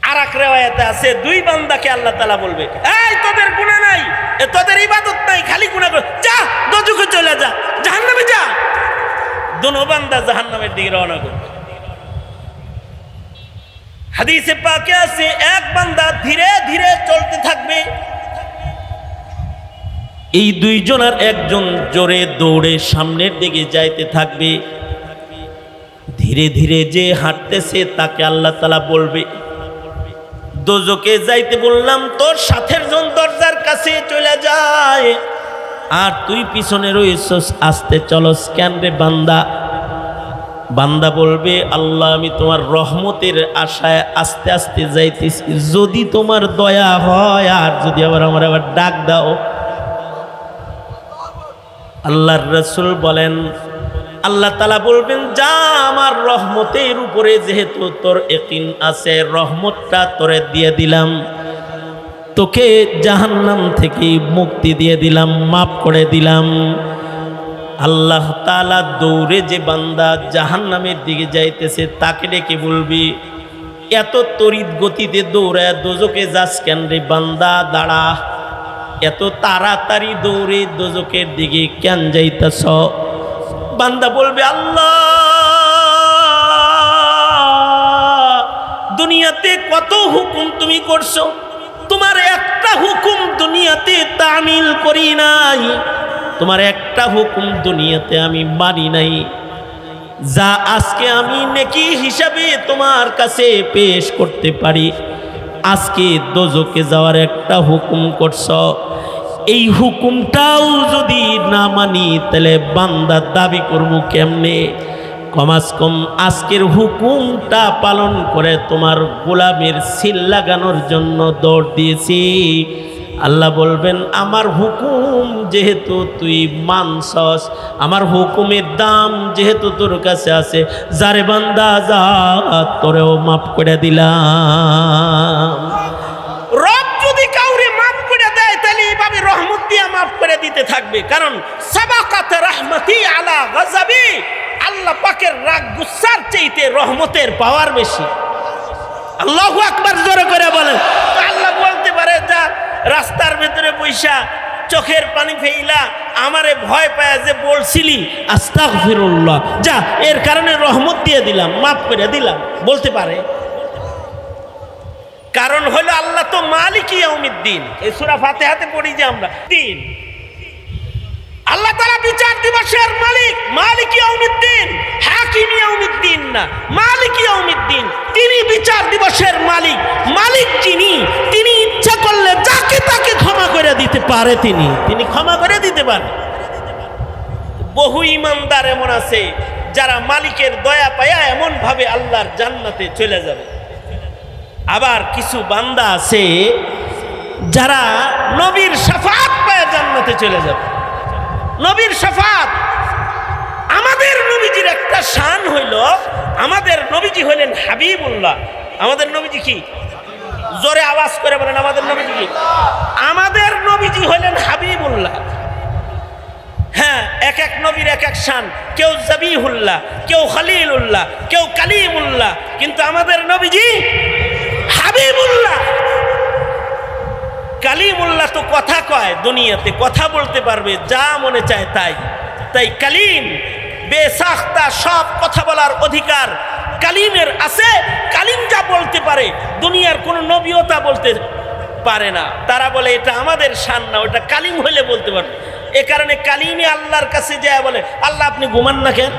আর এক রিওয়ায়াতে আছে দুই বান্দাকে আল্লাহ তাআলা বলবে, এই তোদের গুনাহ নাই, তোদের ইবাদত নাই, খালি গুনাহ কর, যা দোজখে চলে যা, জাহান্নামে যা। দুনো বান্দা জাহান্নামের দিকে রওনা করবে। হাদিসে পাকে আছে এক বান্দা ধীরে ধীরে চলতে থাকবে, এই দুইজনের একজন জোরে দৌড়ে সামনের দিকে যাইতে থাকবে। ধীরে ধীরে যে হাঁটতেছে তাকে আল্লাহ তাআলা বলবে, দোজখে যাইতে বললাম তোর সাথের জন দরজার কাছে চলে যায়, আর তুই পিছনে রইছস, আস্তে চলস কেন রে বান্দা? বান্দা বলবে, আল্লাহ আমি তোমার রহমতের আশায় আস্তে আস্তে যাইতেছি, যদি তোমার দয়া হয় আর যদি আবার ডাক দাও। আল্লাহর রাসূল বলেন, আল্লাহ তাআলা বলবেন, যা আমার রহমতের উপরে যেহেতু তোর ইয়াকিন আছে, রহমতটা তোরে দিয়ে দিলাম, তোকে জাহান্নাম থেকে মুক্তি দিয়ে দিলাম, মাফ করে দিলাম। আল্লাহ তাআলা দৌড়ে যে বান্দা জাহান্নামের দিকে যাইতেছে তাকে ডেকে বলবি, এত তড়িৎ গতিতে দৌড়ায় দোজখে যাস কেন রে বান্দা? দাঁড়া, এত তাড়াতাড়ি দৌড়ে দোজখের দিকে কেন যাইতেছ? বান্দা বলবে, আল্লাহ দুনিয়াতে কত হুকুম তুমি করছো, তোমার একটা হুকুম দুনিয়াতে তামিল করি নাই, তোমার একটা হুকুম দুনিয়াতে আমি মানি নাই, যা আজকে আমি নেকি হিসাবে তোমার কাছে পেশ করতে পারি। আজকে দোজখে যাওয়ার একটা হুকুম করছ, এই হুকুমটাও যদি না মানি তাহলে বান্দা দাবি করব কেমনে? কমাস কম আজকের হুকুমটা পালন করে তোমার গোলামের সিল লাগানোর জন্য দৌড় দিয়েছি। আল্লাহ বলবেন, আমার হুকুম যেহেতু তুই মানছস, আমার হুকুমের দাম যেহেতু তোর কাছে আছে, যারে বান্দা যা, তোরেও মাফ করে দিলাম। রব যদি কাউরে মাফ করে দেয় তাহলে এইভাবে রহমত দিয়ে মাফ করে দিতে থাকবে, কারণ সাবাকাত রাহমাতি আলা গাযাবি, আল্লাহ পাকের রাগ গুসার চাইতে রহমতের পাওয়ার বেশি। আল্লাহু আকবার জোরে করে বলেন। আল্লাহ বলতে পারে, যা রাস্তার ভেতরে বৈশা চোখের পানি ফেইলা আমারে ভয় পায় যে বলছিলি আস্তাগফিরুল্লাহ, যা এর কারণে রহমত দিয়ে দিলাম, মাফ করে দিলাম, বলতে পারে। কারণ হলো আল্লাহ তো মালিক ইয়াউমিদ্দিন, এই সূরা ফাতিহাতে পড়ি যে আমরা দিন, আল্লাহ তাআলা বিচার দিবসের মালিক, মালিক ইয়াউমিদ্দিন, হাকিম ইয়াউমিদ্দিন না, মালিক ইয়াউমিদ্দিন। তিনি বিচার দিবসের মালিক। মালিক যিনি, তিনি ইচ্ছা করলে যাকে তাকে ক্ষমা করে দিতে পারে। তিনি ক্ষমা করে দিতে পারে। বহু ইমানদার এমন আছে যারা মালিকের দয়া পায়া এমন ভাবে আল্লাহর জান্নাতে চলে যাবে। আবার কিছু বান্দা আছে যারা নবীর শাফাত পায়া জান্নাতে চলে যাবে। নবীর শাফাত। আমাদের নবীজির একটা শান হইল, আমাদের নবীজি হইলেন হাবিবুল্লাহ। আমাদের নবীজি কি? জোরে আওয়াজ করে বলেন, আমাদের নবীজি কি? আমাদের নবীজি হইলেন হাবিবুল্লাহ। হ্যাঁ, এক এক নবীর এক এক শান। কেউ জাবিহুল্লাহ, কেউ খলিলুল্লাহ, কেউ কালিমুল্লাহ, কিন্তু আমাদের নবীজি হাবিবুল্লাহ। কালিমুল্লাহ তো কথা কয়, দুনিয়াতে কথা বলতে পারবে, যা মনে চায় তাই। তাই কালিম, বেসাখতা, সব কথা বলার অধিকার কালিমের আছে। কালিম যা বলতে পারে দুনিয়ার কোন নবীও তা বলতে পারে না। তারা বলে এটা আমাদের শান না, ওটা কালিম হইলে বলতে পারবে। এ কারণে কালিমে আল্লাহর কাছে যায় বলে, আল্লাহ আপনি ঘুমান না কেন,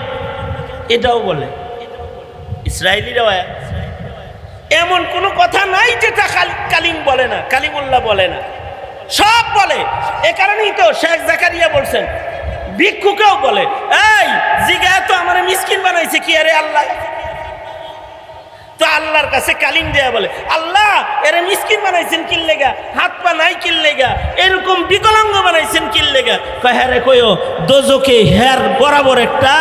এটাও বলে। ইসরায়েলিরাও এমন কোনো কথা নাই যেটা কালিম বলে না, কালিমুল্লাহ বলে না, সব বলে। এ কারণেই তো শেখ জাকারিয়া বলছেন, ভিক্ষুকেও বলে, এই জিগায় তো আমার মিসকিন বানাইছে কি আরে আল্লাহ। তো আল্লাহর কাছে কালিম দেয়া বলে, আল্লাহ এরে মিসকিন বানাইছেন কিল্লেগা, হাত পা নাই কিল্লেগা, এরকম বিকলাঙ্গ বানাইছেন কিল্লেগা। হ্যারে কইও দোজকে হের বরাবর একটা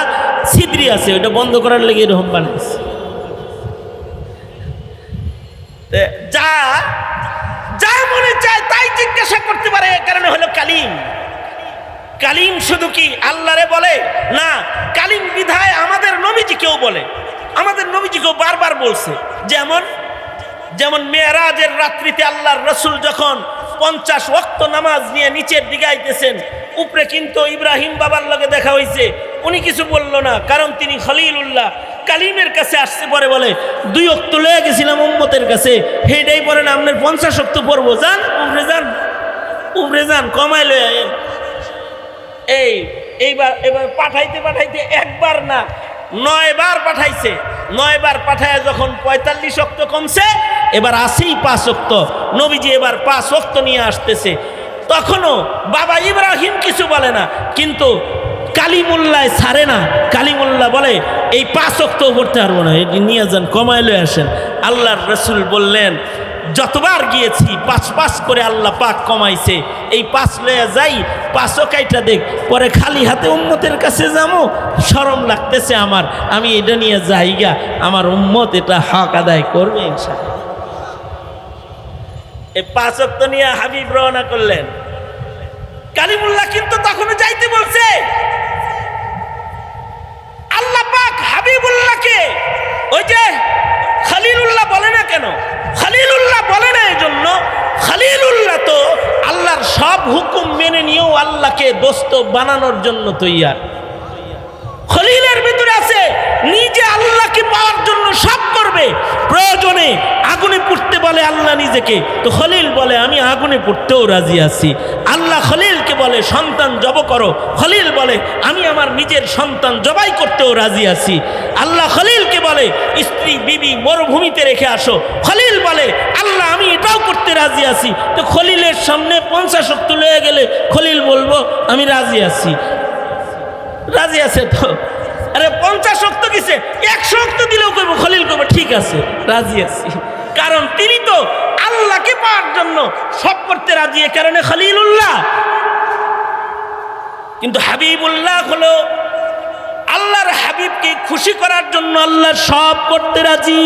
ছিদ্রি আছে, ওইটা বন্ধ করার লেগে এরকম বানাইছে। যা যা মনে চায় তাই জিজ্ঞাসা করতে পারে, এ কারণে হলো কালিম। কালিম শুধু কি আল্লাহরে বলে না, কালিম বিধায় আমাদের নবীজিকেও বলে। আমাদের নবীজিকেও বারবার বলছে। যেমন মেরাজের রাত্রিতে আল্লাহর রসুল যখন 50 ওয়াক্ত নামাজ নিয়ে নিচের দিকে আইতেছেন, উপরে কিন্তু ইব্রাহিম বাবার লগে দেখা হয়েছে, উনি কিছু বলল না, কারণ তিনি খলিলুল্লাহ। কালিমের কাছে আসছে, পরে বলে 2 ওয়াক্ত লয়ে গেছিলাম উম্মতের কাছে, হেডাই পরে না আপনার 50 ওয়াক্ত পড়বো, যান উপরে যান কমাই লয়ে আয়েন। এবার পাঠাইতে একবার না 9 বার পাঠাইছে। 9 বার পাঠায় যখন 45 ওয়াক্ত কমছে, এবার আসেই 5 ওয়াক্ত। নবীজি এবার 5 ওয়াক্ত নিয়ে আসতেছে। তখনও বাবা ইব্রাহিম কিছু বলে না, কিন্তু কালিমুল্লাহ ছাড়ে না। কালিমুল্লাহ বলে এই 5 ওয়াক্ত পড়তে পারবো না, এটি নিয়ে যান, কমাই লয়ে আসেন। আল্লাহর রসুল বললেন, যতবার গিয়েছি 5 করে আল্লাহ পাক কমাইছে, এই 5 লয়ে যাই, 5ও কাইটা দেখ, পরে খালি হাতে উম্মতের কাছে যাবো, শরম লাগতেছে আমার, আমি এটা নিয়ে যাইগা, আমার উম্মত এটা হক আদায় করবে ইনশাআল্লাহ। এই 5 ওয়াক্ত নিয়ে হাবিব রওনা করলেন। কালিমুল্লাহ কিন্তু তখনও যাইতে বলছে। আল্লাহ পাক হাবিবুল্লাহকে ওই যে খলিলুল্লাহ বলে না কেন? খলিলুল্লাহ বলে না এজন্য, খলিলুল্লাহ তো আল্লাহর সব হুকুম মেনে নিয়েও আল্লাহকে দোস্ত বানানোর জন্য তৈয়ার। খলিলের ভিতরে আছে নিজে আল্লাহকে পাওয়ার জন্য সব করবে। প্রয়োজনে আগুনে পুড়তে বলে আল্লাহ নিজেকে, তো খলিল বলে আমি আগুনে পুড়তেও রাজি আছি। আল্লাহ খলিলকে বলে সন্তান জব করো, খলিল বলে আমি আমার নিজের সন্তান জবাই করতেও রাজি আছি। আল্লাহ খলিলকে বলে স্ত্রী বিবি মরুভূমিতে রেখে আসো, খলিল বলে আল্লাহ আমি এটাও করতে রাজি আছি। তো খলিলের সামনে 50 ওয়াক্ত লয়ে গেলে খলিল বলবো আমি রাজি আছি। রাজি আছে তো? আরে 50 ওয়াক্ত কিসে, 100 ওয়াক্ত দিলেও করবো, খলিল করবো ঠিক আছে রাজি আছি, কারণ তিনি তো আল্লাহকে পাওয়ার জন্য সব করতে রাজি, এ কারণে খলিলুল্লাহ। কিন্তু হাবিবুল্লাহ হলো আল্লাহর হাবিবকে খুশি করার জন্য আল্লাহ সব করতে রাজি।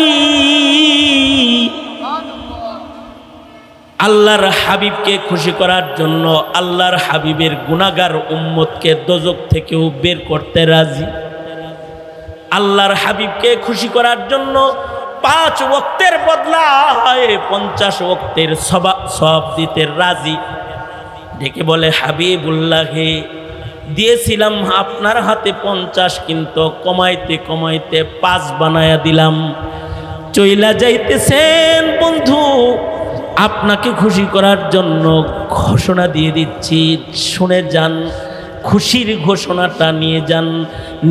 আল্লাহর হাবিবকে খুশি করার জন্য আল্লাহর হাবিবের গুনাহগার উম্মতকে দোজখ থেকেও বের করতে রাজি। আল্লাহর হাবিবকে খুশি করার জন্য 5 ওয়াক্তের বদলায় 50 ওয়াক্তের সওয়াব দিতে রাজি। ডেকে বলে হাবিবুল্লাহে দিয়েছিলাম আপনার হাতে 50, কিন্তু কমাইতে কমাইতে 5 বানায়া দিলাম। চইলা যাইতেছেন বন্ধু, আপনাকে খুশি করার জন্য ঘোষণা দিয়ে দিচ্ছি, শুনে যান। খুশির ঘোষণাটা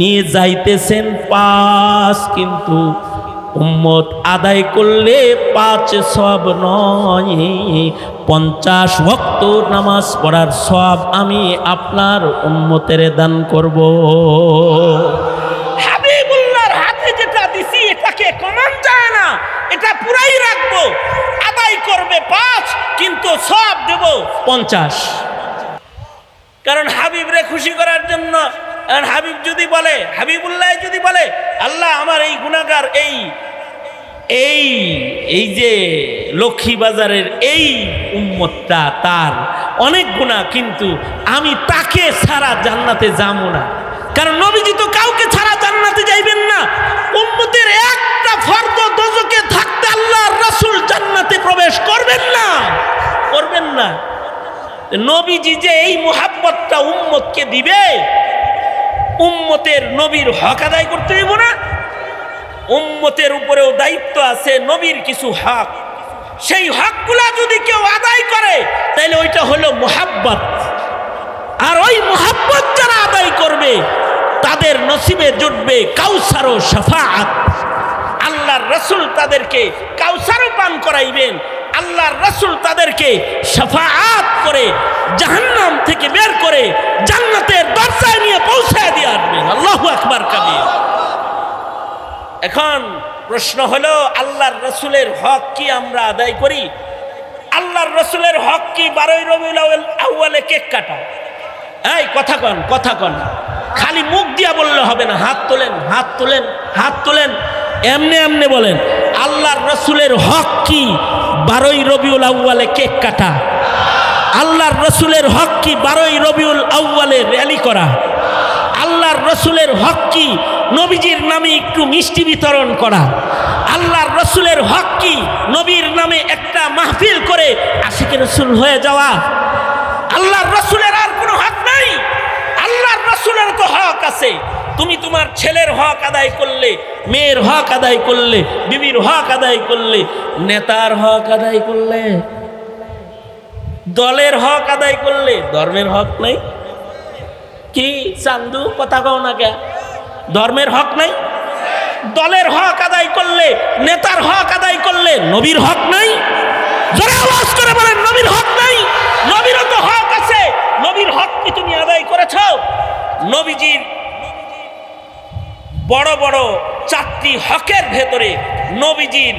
নিয়ে যাইতেছেন 5, কিন্তু উম্মত আদায় করলে 5 সওয়াব নয়, 50 ওয়াক্ত নামাজ পড়ার সওয়াব আমি আপনার উম্মতের দান করব। হাবিবুল্লাহর হাতে যেটা দিছি এটাকে কমান যায় না, এটা পুরাই রাখবো। আদায় করবে 5, কিন্তু সওয়াব দেব 50। কারণ হাবিবরে খুশি করার জন্য। আর হাবিব যদি বলে, হাবিবুল্লাহ যদি বলে, আল্লাহ আমার এই গুনাহগার এই যে লক্ষ্মীবাজারের এই উম্মতটা, তার অনেক গুনাহ, কিন্তু আমি তাকে ছাড়া জান্নাতে যাবো না। কারণ নবীজি তো কাউকে ছাড়া জান্নাতে যাইবেন না। উম্মতের একটা ফরদ দোজখে থাকতে আল্লাহর রাসূল জান্নাতে প্রবেশ করবেন না। নবীজি যে এই মুহাব্বতটা উম্মতকে দিবে, উম্মতের নবীর হক আদায় করতে দিব না। উম্মতের উপরেও দায়িত্ব আছে নবীর কিছু হক, সেই হকগুলা যদি কেউ আদায় করে তাহলে ওইটা হলো মুহাব্বত। আর ওই মুহাব্বত যারা আদায় করবে তাদের নসিবে জুটবে কাউসার ও শাফাআত। আল্লাহর রাসূল তাদেরকে কাউসারও পান করাইবেন, আল্লাহর রাসূল তাদেরকে শাফাআত করে জাহান্নাম থেকে বের করে জান্নাতের দরজায় নিয়ে পৌঁছায় দিয়ে আসবেন। আল্লাহু আকবার কাবীর। এখন প্রশ্ন হলো, আল্লাহর রাসূলের হক কি আমরা আদায় করি? আল্লাহর রাসূলের হক কি 12 রবিউল আউয়ালে কেক কাটা? এই কথা কন, খালি মুখ দিয়া বললে হবে না। হাত তোলেন, এমনে বলেন। আল্লাহর রাসূলের হক কি 12 রবিউল আউয়ালে কেক কাটা? আল্লাহর রাসূলের হক কি 12 রবিউল আউয়ালে র্যালি করা? আল্লাহর রাসূলের হক কি নবীজির নামে একটু মিষ্টি বিতরণ করা? আল্লাহর রাসূলের হক কি নবীর নামে একটা মাহফিল করে আশিকে রাসূল হয়ে যাওয়া? আল্লাহর রাসূলের আর কোনো হক নাই। আল্লাহর রাসূলের তো হক আছে। তুমি তোমার ছেলের হক আদায় করলে, মেয়ের হক আদায় করলে, বিবির হক আদায় করলে, নেতার হক আদায় করলে, দলের হক আদায় করলে, ধর্মের হক নাই কি? চান্দু কথা কও না কে? ধর্মের হক নাই? দলের হক আদায় করলে, নেতার হক আদায় করলে, নবীর হক নাই? যারা আওয়াজ করে বলেন নবীর হক নাই। নবীরও তো হক আছে। নবীর হক কি তুমি আদায় করেছো? নবীজির বড় বড় 4টি হকের ভেতরে নবীজির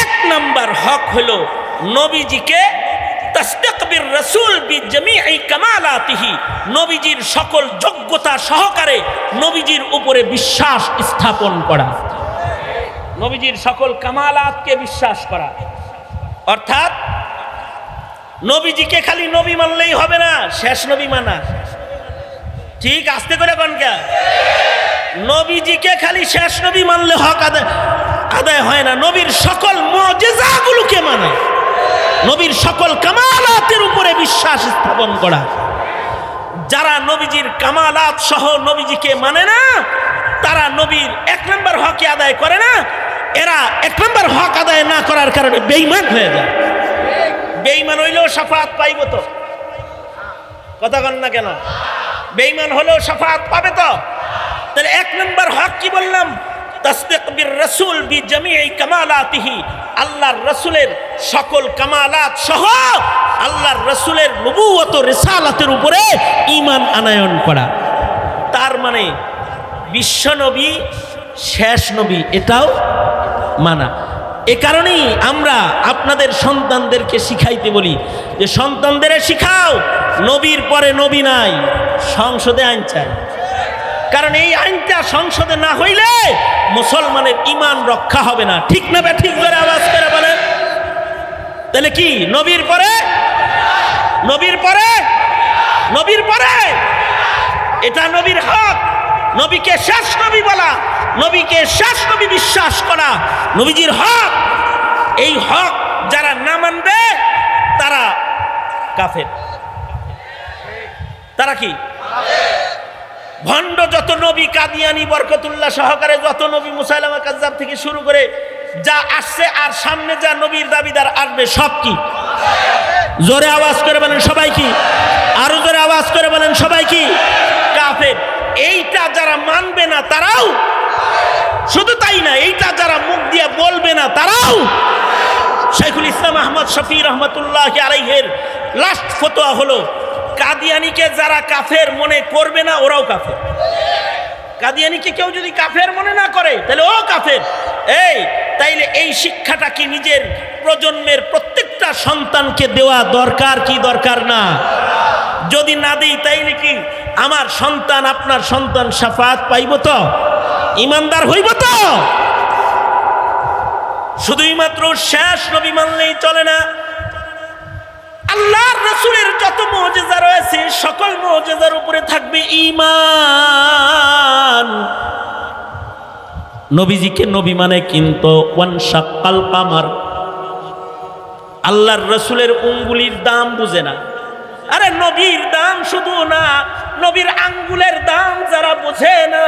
1 নাম্বার হক হলো নবীজিকে তাসদীক বির রাসূল বিজামিই কামালাতিহি, নবীজির সকল যোগ্যতা সহকারে নবীজির উপরে বিশ্বাস স্থাপন করা, নবীজির সকল কামালাতকে বিশ্বাস করা। অর্থাৎ নবীজিকে খালি নবী মানলেই হবে না, শেষ নবী মানা। ঠিক আস্তে করে কনকা, নবীজিকে খালি শেষ নবী মানলে হক আদায় হয় না। নবীর সকল মুজিজাগুলোকে মানা, নবীর সকল কামালাতের উপরে বিশ্বাস স্থাপন করা। যারা নবীজির কামালাত সহ নবীজিকে মানে না, তারা নবীর 1 নম্বর হক আদায় করে না। এরা 1 নম্বর হক আদায় না করার কারণে বেঈমান হয়ে যায়। বেঈমান হইলেও শাফাআত পাইব তো? কথা কন না কেন? বেঈমান হলেও শাফাআত পাবে তো? তাহলে 1 নম্বর হক কি বললাম? তাসদীক বির রাসূল বিজামিই কামালাতিহি, আল্লাহর রাসূলের সকল কামালাত সহ আল্লাহর রাসূলের নবুয়ত ও রিসালাতের উপরে ঈমান আনয়ন করা। তার মানে বিশ্ব নবী শেষ নবী এটাও মানা। এ কারণেই আমরা আপনাদের সন্তানদেরকে শিখাইতে বলি যে সন্তানদের শিখাও নবীর পরে নবী নাই, সংসদে আইন চাই। কারণ এই আইনটা সংসদে না হইলে মুসলমানের ঈমান রক্ষা হবে না। ঠিক না বে ঠিক করে আওয়াজ করে বলেন। তাহলে কি নবীর পরে এটা নবীর হক। নবীকে শেষ নবী বলা, নবীকে শেষ নবী বিশ্বাস করা নবীজির হক। এই হক যারা না মানবে তারা কাফের। তারা কি? ভণ্ড যত নবী, কাদিয়ানি, বরকতুল্লাহ সহকারে যত নবী, মুসাইলামা কাজ্জাব থেকে শুরু করে যা আসছে আর সামনে যা নবীর দাবিদার আসবে সব কি? জোরে আওয়াজ করে বলেন সবাই কি? আরো জোরে আওয়াজ করে বলেন সবাই কি? কাফের। এইটা যারা মানবে না তারাও, শুধু তাই না, এইটা যারা মুখ দিয়ে বলবে না তারাও। শাইখুল ইসলাম আহমদ শফি রহমতুল্লাহ আলাইহির লাস্ট ফতোয়া হলো, কাদিয়ানীকে যারা কাফের মনে করবে না ওরাও কাফের। কাদিয়ানীকে কেউ যদি কাফের মনে না করে তাহলে ও কাফের। তাইলে এই শিক্ষাটা কি নিজের প্রজন্মের প্রত্যেকটা সন্তানকে দেওয়া দরকার কি দরকার না? যদি না দেই তাইলে কি আমার সন্তান আপনার সন্তান শাফাত পাইব তো? ইমানদার হইব তো? শুধুই মাত্র শেষ নবী মানলেই চলে না। আল্লাহর রাসূলের যত মুজিজা রয়েছে সকল মুজিজার উপরে থাকবে ঈমান। নবীজিকে নবী মানে কিন্তু ওয়ানশাক্কাল কামার, আল্লাহর রাসূলের আঙ্গুলের দাম বুঝে না। আরে নবীর দাম শুধু না, নবীর আঙ্গুলের দাম যারা বোঝে না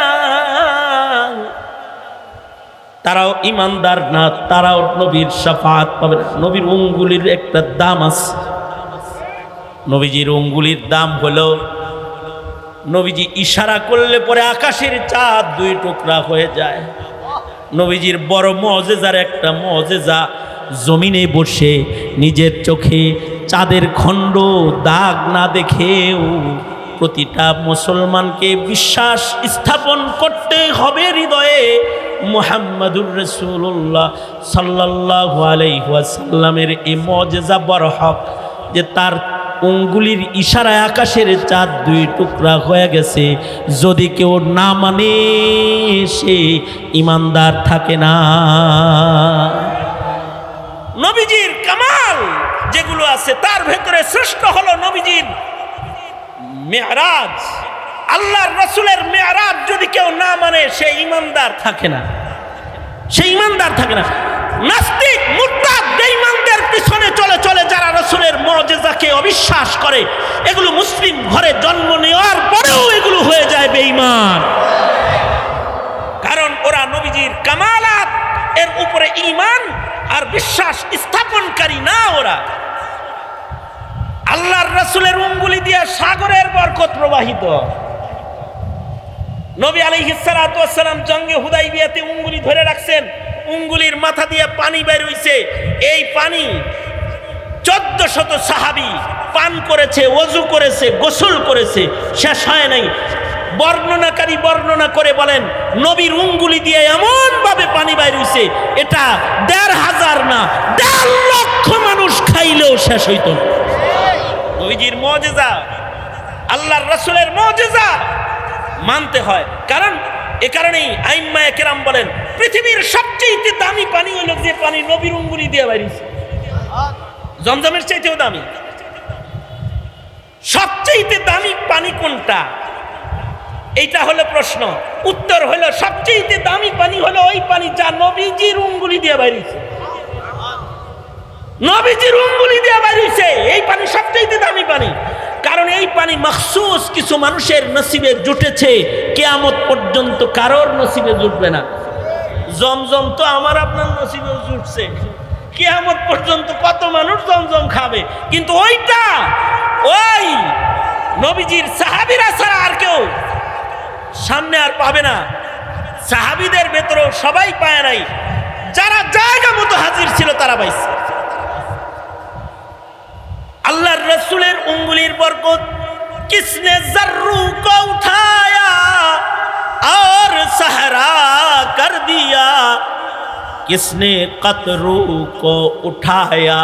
তারাও ইমানদার না, তারাও নবীর শাফাত পাবে না। নবীর আঙ্গুলের একটা দাম আছে। নবীজির আঙ্গুলের দাম হলো, নবীজি ইশারা করলে পরে আকাশের চাঁদ দুই টুকরা হয়ে যায়। নবীজির বড় মুজিজার একটা মুজিজা, জমিনে বসে নিজের চোখে চাঁদের খণ্ড দাগ না দেখেও প্রতিটা মুসলমানকে বিশ্বাস স্থাপন করতে হবে হৃদয়ে মুহাম্মাদুর রাসূলুল্লাহ সাল্লাল্লাহু আলাইহি ওয়াসাল্লামের এই মুজিজা বড় হক যে তার আঙ্গুলির ইশারায় আকাশের চাঁদ দুই টুকরা হয়ে গেছে। যদি কেউ না মানে সে ইমানদার থাকে না। নবীজির কামাল যেগুলো আছে তার ভেতরে শ্রেষ্ঠ হলো নবীজির মেরাজ। আল্লাহর রাসূলের মেরাজ যদি কেউ না মানে সে ইমানদার থাকে না, সে ইমানদার থাকে না। নাস্তিক মুরতাদ বেঈমানদের পিছনে চলে চলে যারা রাসূলের মুজিজাকে অবিশ্বাস করে, এগুলো মুসলিম ঘরে জন্ম নেওয়ার পরেও এগুলো হয়ে যায় বেঈমান। কারণ ওরা নবীজির কামালাত এর উপরে ঈমান আর বিশ্বাস স্থাপনকারী না। ওরা আল্লাহর রাসূলের আঙ্গুলি দিয়ে সাগরের বরকত প্রবাহিত। নবী আলাইহিস সালাতু ওয়াস সালাম জঙ্গে হুদাইবিয়াতে আঙ্গুলি ধরে রাখছেন, আঙ্গুলির মাথা দিয়ে পানি বের হইছে। এই পানি 1400 সাহাবী পান করেছে, ওযু করেছে, গোসল করেছে, শেষ হয় নাই। বর্ণনাকারী বর্ণনা করে বলেন নবীর আঙ্গুলি দিয়ে এমন ভাবে পানি বের হইছে এটা 1500 না 1.5 লক্ষ মানুষ খাইলেও শেষ হইত না। নবীজির মুজিজা, আল্লাহর রাসূলের মুজিজা মানতে হয়। কারণ এ কারণেই আইম্মায়ে কেরাম বলেন পৃথিবীর সবচেয়ে দামি পানি হলো যে পানি নবীর আঙ্গুলি দিয়ে বের হইছে। জমজমের চাইতেও দামি। সবচেয়ে দামি পানি কোনটা? এইটা হলো প্রশ্ন। উত্তর হলো সবচেয়ে দামি পানি হলো ওই পানি যা নবীজির আঙ্গুলি দিয়ে বের হইছে। নবীজির আঙ্গুলি দিয়ে বের হইছে এই পানি সবচেয়ে দামি পানি। কারণ এই পানি মখসুস কিছু মানুষের নসিবে জুটেছে, কিয়ামত পর্যন্ত কারোর নসিবে জুটবে না। জমজম তো আমার আপনার নসিবে জুটছে, কিয়ামত পর্যন্ত কত মানুষ জমজম খাবে, কিন্তু ওইটা ওই নবীজির সাহাবীরা ছাড়া আর কেউ সামনে আর পাবে না। সাহাবীদের ভেতরেও সবাই পায় নাই, যারা জায়গা মতো হাজির ছিল তারা পাইছে। আল্লাহর রাসূলের উঙ্গুলির বরকত কিসনে জর্রু কো উঠায়া और सहरा कर दिया, किसने कतरू को उठाया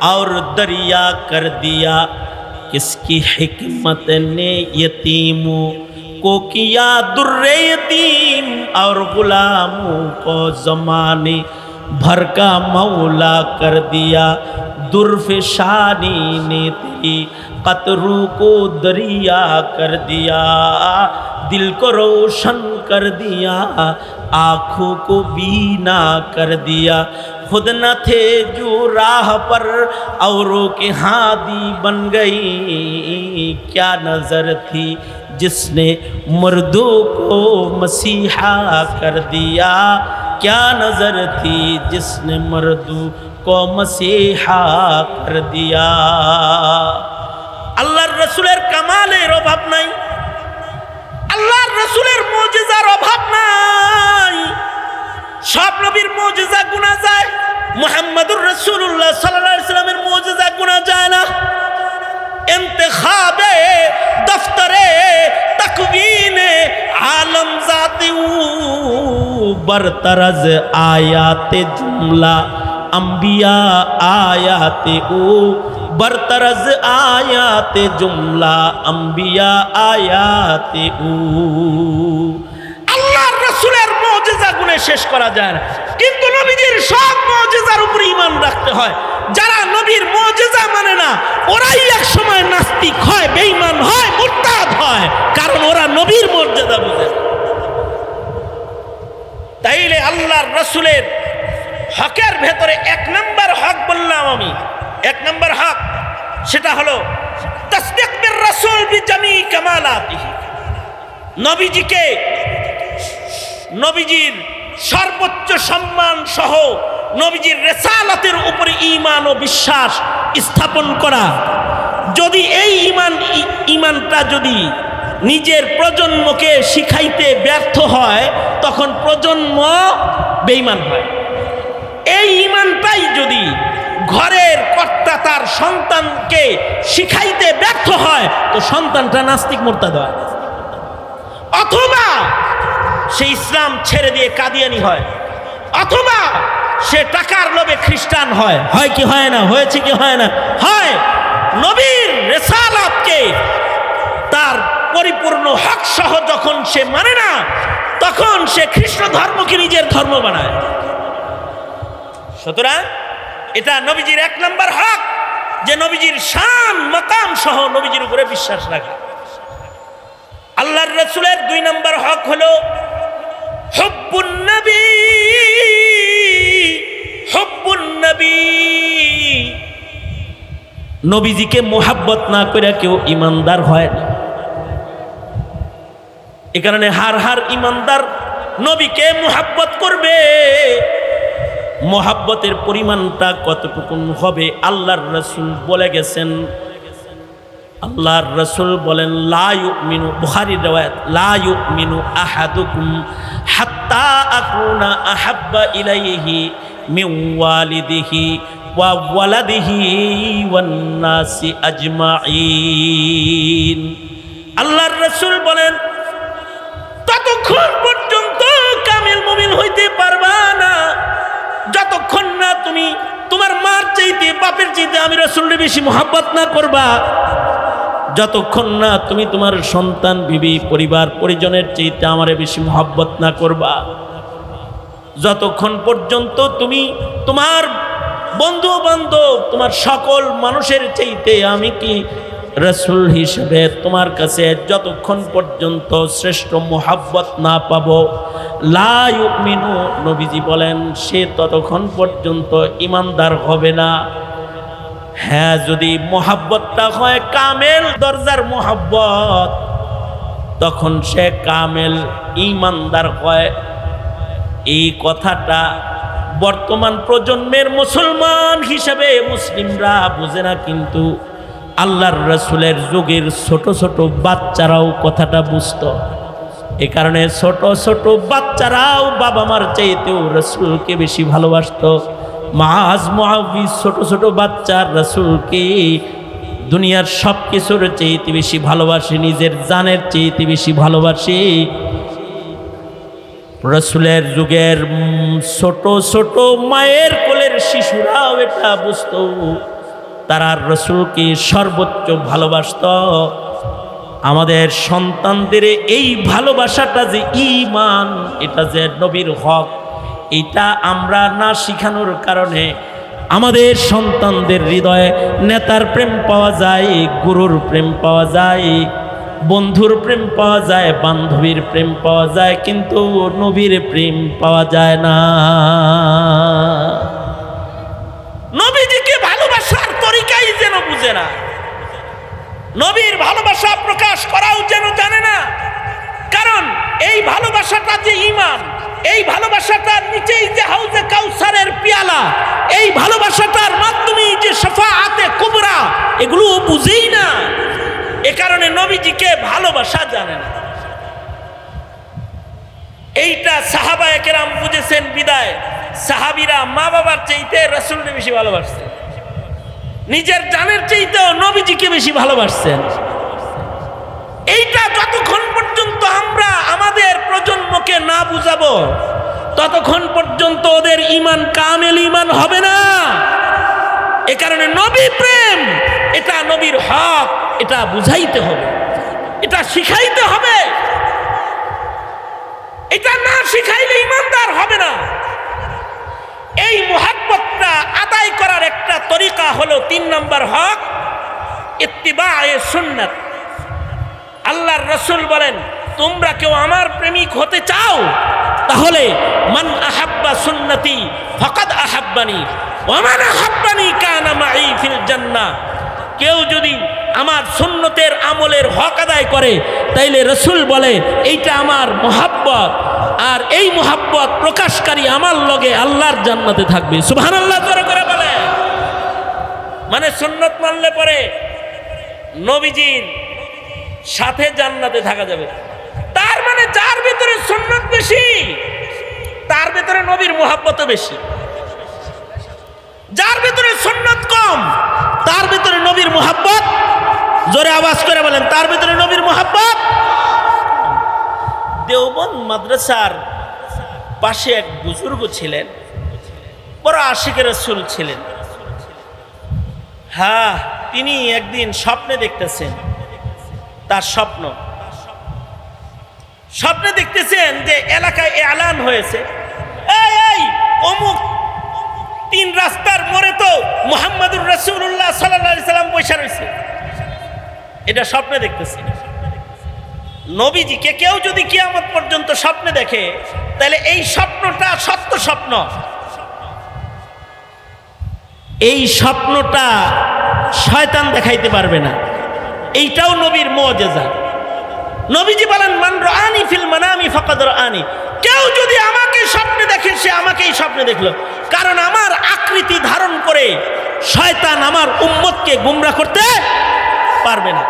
और दरिया कर दिया, किसकी हिकमत ने यतीमों को किया दुर्रे यतीम और गुलामों को ज़माने भर का मौला कर दिया, दुर्फिशानी ने तेरी कतरू को दरिया कर दिया, दिल को रोशन कर दिया, आँखों को बीना कर दिया, खुद न थे जो राह पर औरों के हादी बन गई, क्या नज़र थी जिसने मर्दों को मसीहा कर दिया, क्या नजर थी जिसने मर्दू को मसीहा कर दिया। আল্লাহর রাসূলের কামালের অভাব নাই, আল্লাহর রাসূলের মুজিজার অভাব নাই। সব নবীর মুজিজা গুনা যায়, মুহাম্মদুর রাসূলুল্লাহ সাল্লাল্লাহু আলাইহি ওয়াসাল্লামের মুজিজা গুনা যায় না। इंतखाबे दफ्तरे तकवीने आलम जाती बरतरज आयाते जुमला अंबिया आयाते बरतरज आयाते जुमला अंबिया आयाते আল্লাহর রাসূলের মুজিজা গুণে শেষ করা যায় না, কিন্তু নবীজির সব মুজিজার উপর ঈমান রাখতে হয়। যারা নবীর মুজিজা মানে না ওরাই এক সময় নাস্তিক হয়, বেঈমান হয়, মুরতাদ হয়, কারণ ওরা নবীর মর্যাদা বুঝে না। তাইলে আল্লাহর রাসূলের হকের ভেতরে এক নাম্বার হক বললাম আমি, এক নাম্বার হক সেটা হলো তাসদীক বির রাসূল বিজামি কামালাতিহি। নবীজিকে, নবীজির সর্বোচ্চ সম্মান সহ নবীজির রিসালাতের উপরে ঈমান ও বিশ্বাস স্থাপন করা। যদি এই ঈমানটা যদি নিজের প্রজন্মকে শিখাইতে ব্যর্থ হয় তখন প্রজন্ম বেঈমান হয়। এই ঈমানটাই যদি ঘরের কর্তা তার সন্তানকে শিখাইতে ব্যর্থ হয় তো সন্তানটা নাস্তিক মুরতাদ হয়, অথবা সে ইসলাম ছেড়ে দিয়ে কাদিয়ানি হয়, অথবা সে টাকার লোভে খ্রিস্টান হয়। হয় কি হয় না? হয়েছে কি হয় না? হয়। নবীর রিসালাতকে তার পরিপূর্ণ হক সহ যখন সে মানে না তখন সে খ্রিস্ট ধর্মকে নিজের ধর্ম বানায়। সুতরাং এটা নবীজির এক নম্বর হক যে নবীজির শান মাকাম সহ নবীজির উপরে বিশ্বাস রাখা। আল্লাহর রাসূলের দুই নম্বর হক হলো হুব্বুন নবী, হুব্বুন নবী। নবীজিকে মোহাব্বত না করে কেউ ইমানদার হয় না। এ কারণে হার ইমানদার নবীকে মোহাব্বত করবে। মোহাব্বতের পরিমাণটা কতটুকু হবে আল্লাহর রাসূল বলে গেছেন। আল্লাহর রাসূল বলেন লা ইউমিনু, বুখারীর riwayat, লা ইউমিনু আহাদুকুম হাত্তা আকুনা আহাব্বা ইলাইহি মিন ওয়ালিদিহি ওয়া ওয়ালাদিহি ওয়ান নাসি আজমাইন। আল্লাহর রাসূল বলেন ততক্ষণ পর্যন্ত কামিল মুমিন হইতে পারবা না যতক্ষণ না তুমি তোমার মার চাইতে, বাপের চাইতে আমি রাসূলের বেশি মহব্বত না করবা, যতক্ষণ না তুমি তোমার সন্তান, বিবি, পরিবার পরিজনের চাইতে আমারে বেশি মহব্বত না করবা, যতক্ষণ পর্যন্ত তুমি তোমার বন্ধু বান্ধব, তোমার সকল মানুষের চাইতে আমি কি রাসূল হিসেবে তোমার কাছে যতক্ষণ পর্যন্ত শ্রেষ্ঠ মহব্বত না পাবো, লা ইউমিনু, নবীজি বলেন সে ততক্ষণ পর্যন্ত ইমানদার হবে না। হ্যাঁ, যদি মহব্বতটা হয় কামেল দরজার মহব্বত তখন সে কামেল ইমানদার হয়। এই কথাটা বর্তমান প্রজন্মের মুসলমান হিসেবে মুসলিমরা বুঝে না, কিন্তু আল্লাহর রাসূলের যুগের ছোট ছোট বাচ্চারাও কথাটা বুঝত। এ কারণে ছোট ছোট বাচ্চারাও বাবা মার চাইতেও রাসূলকে বেশি ভালোবাসত। মাআজ, মুআউযিজ, ছোট ছোট বাচ্চা রাসূলকে দুনিয়ার সব কিছুর চাইতে বেশি ভালোবাসে, নিজের জানের চাইতে বেশি ভালোবাসে। রাসূলের যুগের ছোট ছোট মায়ের কোলের শিশুরাও এটা বুঝত, তারা রাসূলকে সর্বোচ্চ ভালোবাসত। আমাদের সন্তানদের এই ভালোবাসাটা যে ঈমান, এটা যে নবীর হক, এটা আমরা না শিখানোর কারণে আমাদের সন্তানদের হৃদয়ে নেতার প্রেম পাওয়া যায়, গুরুর প্রেম পাওয়া যায়, বন্ধুর প্রেম পাওয়া যায়, বান্ধবীর প্রেম পাওয়া যায়, কিন্তু নবীর প্রেম পাওয়া যায় না। নবীজিকে ভালোবাসার তরিকাই যেন বুঝে না, নবীর ভালোবাসা প্রকাশ করাও যেন জানে না। কারণ এই ভালোবাসাটা যে ঈমান, এই ভালোবাসাটা নিচে এই যে হাউজে কাউসারের পিয়ালা, এই ভালোবাসাটার মাধ্যমে যে শাফাআতে কুবরা, এগুলো বুঝেই না। এ কারণে নবীজিকে ভালোবাসা জানে না। এইটা সাহাবায়ে কেরাম বুঝেছেন বিদায় সাহাবীরা মা বাবার চাইতে রাসূলকে বেশি ভালোবাসতেন, নিজের জানের চাইতেও নবীজিকে বেশি ভালোবাসতেন। এইটা যতক্ষণ পর্যন্ত আমরা আমাদের প্রজন্মকে না বুঝাবো, ততক্ষণ পর্যন্ত ওদের ঈমান কামেল ঈমান হবে না। এ কারণে নবী প্রেম, এটা নবীর হক, এটা বুঝাইতে হবে, এটা শিখাইতে হবে। এটা না শিখাইলে ঈমানদার হবে না। এই মুহাব্বতটা আদায় করার একটা তরিকা হলো ৩ নম্বর হক, ইত্তিবায়ে সুন্নাত। আল্লাহর রাসূল বলেন, তোমরা কেউ আমার প্রেমিক হতে চাও, তাহলে মান আহাব্বা সুন্নতি ফাকাদ আহাব্বানি ওয়া মান আহাব্বানি কানা মাই ফিল জান্নাহ। কেউ যদি আমার সুন্নতের আমলের হক আদায় করে, তাইলে রাসূল বলে এইটা আমার মুহাব্বত, আর এই মুহাব্বত প্রকাশকারী আমার লগে আল্লাহর জান্নাতে থাকবে। সুবহানাল্লাহ জোরে করে বলে। মানে সুন্নত মানলে পরে নবীজির সাথে জান্নাতে থাকা যাবে। তার মানে যার ভিতরে সুন্নত বেশি, তার ভিতরে নবীর মুহাব্বতও বেশি। যার ভিতরে সুন্নত কম, তার ভিতরে নবীর মুহাব্বত, জোরে আওয়াজ করে বলেন, তার ভিতরে নবীর মুহাব্বত। দেওবন্দ মাদ্রাসার পাশে এক বুজুর্গ ছিলেন, বড় আশিকে রাসূল ছিলেন। হ্যাঁ, তিনি একদিন স্বপ্নে দেখতেছেন, তার স্বপ্নে দেখতেছেন যে এলাকায় এলান হয়েছে, এই অমুক 3 রাস্তার মোড়ে তো মুহাম্মদুর রাসূলুল্লাহ সাল্লাল্লাহু আলাইহি সাল্লাম বসে রয়েছে। এটা স্বপ্নে দেখতেছে। নবীজিকে কেউ যদি কিয়ামত পর্যন্ত স্বপ্নে দেখে, তাহলে এই স্বপ্নটা সত্য স্বপ্ন। এই স্বপ্নটা শয়তান দেখাইতে পারবে না। এইটাও নবীর মুআজিজা। নবীজি বলেন, মান রাআনি ফিল মানামি ফাকাদ রাআনি। কেউ যদি আমাকে স্বপ্নে দেখে, সে আমাকেই স্বপ্নে দেখলো। কারণ আমার আকৃতি ধারণ করে শয়তান আমার উম্মতকে গুমরাহ করতে পারবে না।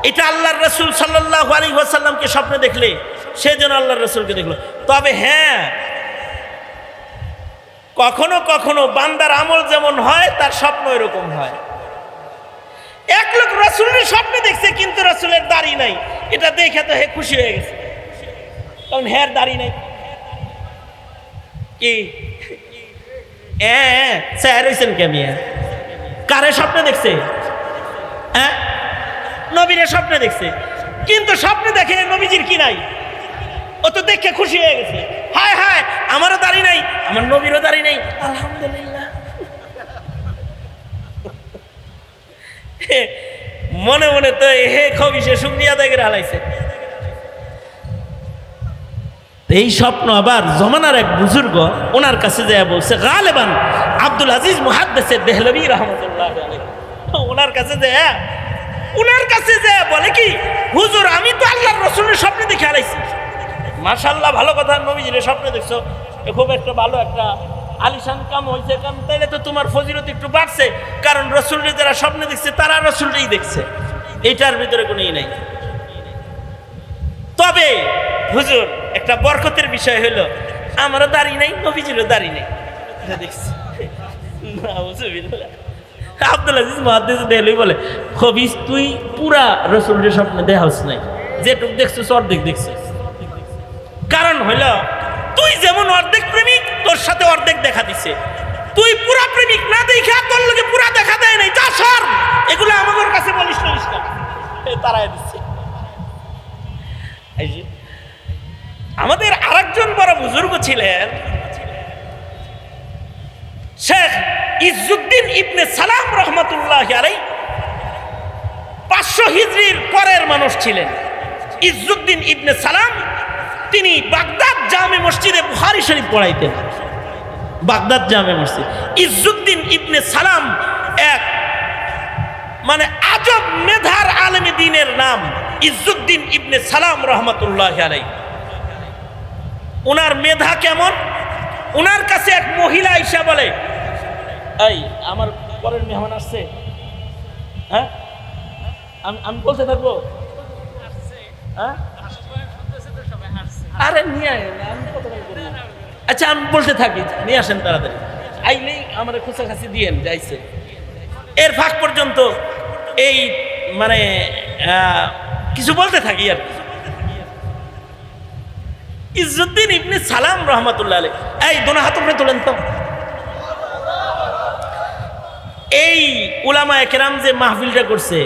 এটা আল্লাহর রাসূল সাল্লাল্লাহু আলাইহি ওয়াসাল্লামকে স্বপ্নে দেখলে সেজন্য আল্লাহর রাসূলকে দেখলো। তবে হ্যাঁ, কখনো কখনো বান্দার আমল যেমন হয়, তার স্বপ্ন এরকম হয়। এক লোক রাসূলের স্বপ্নে দেখছে, কিন্তু রাসূলের দাড়ি নাই। এটা দেখে তো হে খুশি হয়ে গেছে, কারণ হের দাড়ি নাই। কি স্যার হইছেন কেমিয়া? কারে স্বপ্নে দেখছে? হ্যাঁ, নবীরে স্বপ্নে দেখছে, কিন্তু স্বপ্নে দেখে নবীজির কি নাই। ও তো দেখে খুশি হয়ে গেছে, হায় হায় আমারও দাড়ি নাই, আমার নবীরও দাড়ি নাই, আলহামদুলিল্লাহ। মনে মনে তো হে খবিসে শুকরিয়া আদায় করে হালাইছে। এই স্বপ্ন আবার জমানার এক বুজুর্গ ওনার কাছে যায় বলছে, গালেবান আব্দুল আজিজ মুহাদ্দিস দেহলভী রাহমাতুল্লাহ আলাইহি, ওনার কাছে যায় বলে কি, হুজুর আমি তো আল্লাহর রাসূলের স্বপ্নে দেখে হালাইছি। মাশাআল্লাহ, ভালো কথা, নবীজির স্বপ্নে দেখছো, খুব একটা ভালো একটা আলিশান কাম হয়েছে। কারণ তাইলে তো তোমার ফজিলত একটু বাড়ছে, কারণ রাসূলকে যারা স্বপ্নে দেখছে তারা রাসূলকেই দেখছে, এইটার ভিতরে কোনো ই নাই। তবে হুজুর একটা বরকতের বিষয় হলো, আমারও দাড়ি নাই, নবীজিরও দাড়ি নেই, এটা দেখছি। আব্দুল আজিজ মুহাদ্দিস দেহলভী বলে, খবিস তুই পুরা রাসূলের স্বপ্নে দেখাস নাই, যেটুক দেখছিস অর্ধেক দেখছিস। কারণ হইল, তুই যেমন অর্ধেক প্রেমিক, তোর সাথে অর্ধেক দেখা দিছে। তুই পুরা প্রেমিক না দেখা তোর লগে পুরা দেখা দেয় নাই, যা সর, এগুলো আমাদের কাছে বলিস না, তারাই দিচ্ছে। আমাদের আরেকজন বড় বুজুর্গ ছিলেন, শেখ ইজ্জুদ্দিন ইবনে সালাম রহমাতুল্লাহ আলাইহি। 500 হিজরির পরের মানুষ ছিলেন ইজ্জুদ্দিন ইবনে সালাম। তিনি বাগদাদ জামে মসজিদে বুখারী শরীফ পড়াইতেন। বাগদাদ জামে মসজিদ। ইজ্জুদ্দিন ইবনে সালাম এক মানে আজব মেধার আলেমে দ্বীনের নাম ইজ্জুদ্দিন ইবনে সালাম রহমাতুল্লাহ আলাইহি। ওনার মেধা কেমন? উনার কাছে এক মহিলা আইসা বলে, এই আমার পরের মেহমান আসছে, হ্যাঁ আমি বলতে থাকবো, হ্যাঁ আরে নিয়ে আয়, আমি কত বলবো। আচ্ছা আমি বলতে থাকি, নিয়ে আসেন তাড়াতাড়ি, আইলেই আমার খুচাখাচি দিয়েন যাইছে। এর ফাঁক পর্যন্ত এই মানে কিছু বলতে থাকি আর কি। ইজ্জুদ্দিন ইবনে সালাম রহমাতুল্লাহ আলাইহি, এই দোনো হাত উপরে তোলেন তো। এই উলামায়ে কেরাম যে মাহফিলটা করছে,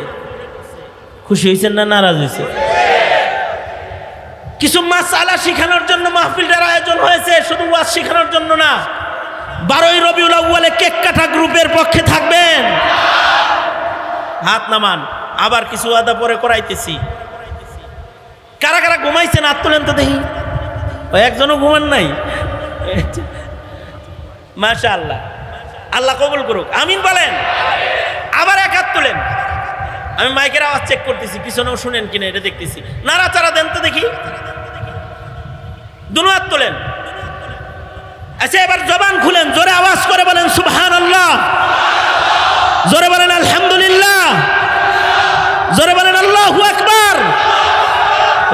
খুশি হয়েছেন না নারাজ হয়েছে? কিছু মাসআলা শিখানোর জন্য মাহফিলটার আয়োজন হয়েছে, শুধু ওয়াজ শিখানোর জন্য না। 12ই রবিউল আউয়ালে কেক কাটা গ্রুপের পক্ষে থাকবেন? হাত নামান। আবার কিছু ওয়াদা পরে করাইতেছি। কারা কারা ঘুমাইছেন হাত তোলেন তো দেখি। ওই একজনও ঘুমান নাই? মাশাআল্লাহ, আল্লাহ কবুল করুক, আমিন বলেন। আবার এক হাত তোলেন। আমি মাইকের আওয়াজ চেক করতেছি, পিছনেও শুনেন কিনা এটা দেখতেছি। নাড়াচাড়া দেন তো দেখি। দুনো হাত তোলেন। আচ্ছা এবার জবান খুলেন, জোরে আওয়াজ করে বলেন সুবহানাল্লাহ, জোরে বলেন আলহামদুলিল্লাহ, জোরে বলেন আল্লাহু আকবার।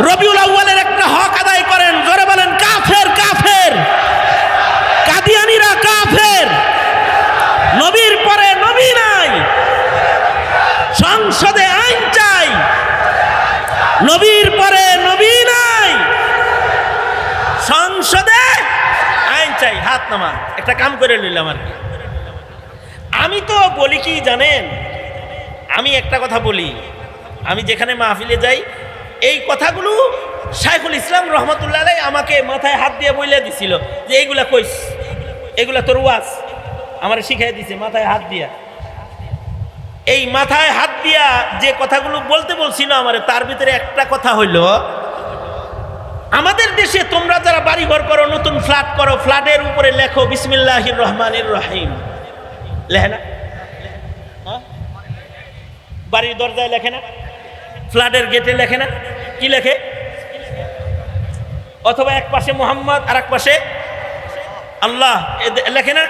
রবিউল আউয়ালের একটা হক আদায় করেন, জোরে বলেন কাফের কাফের, কাদিয়ানীরা কাফের, নবীর পরে নবী নাই, সংসদে আইন চাই, নবীর পরে নবী নাই, সংসদে আইন চাই। হাত নামান। একটা কাম করে নিলাম আর কি। আমি তো বলি কি জানেন, আমি একটা কথা বলি, আমি যেখানে মাহফিলে যাই এই কথাগুলো শাইখুল ইসলাম রহমতুল্লাহ আলাইহি আমাকে মাথায় হাত দিয়ে বইলে দিছিল যে এইগুলা কইস, এগুলা তোর ওয়াজ, আমার শিখাই দিছে মাথায় হাত দিয়া। এই মাথায় হাত দিয়া যে কথাগুলো বলতে বলছিল আমারে, তার ভিতরে একটা কথা হইল, আমাদের দেশে তোমরা যারা বাড়িঘর করো, নতুন ফ্ল্যাট করো, ফ্ল্যাটের উপরে লেখো বিসমিল্লাহির রহমানির রহিম, লেখে না? বাড়ির দরজায় লেখে না? ফ্ল্যাটের গেটে লেখে না? কি লেখে? অথবা এক পাশে মোহাম্মদ আর এক পাশে আল্লাহ লেখে না?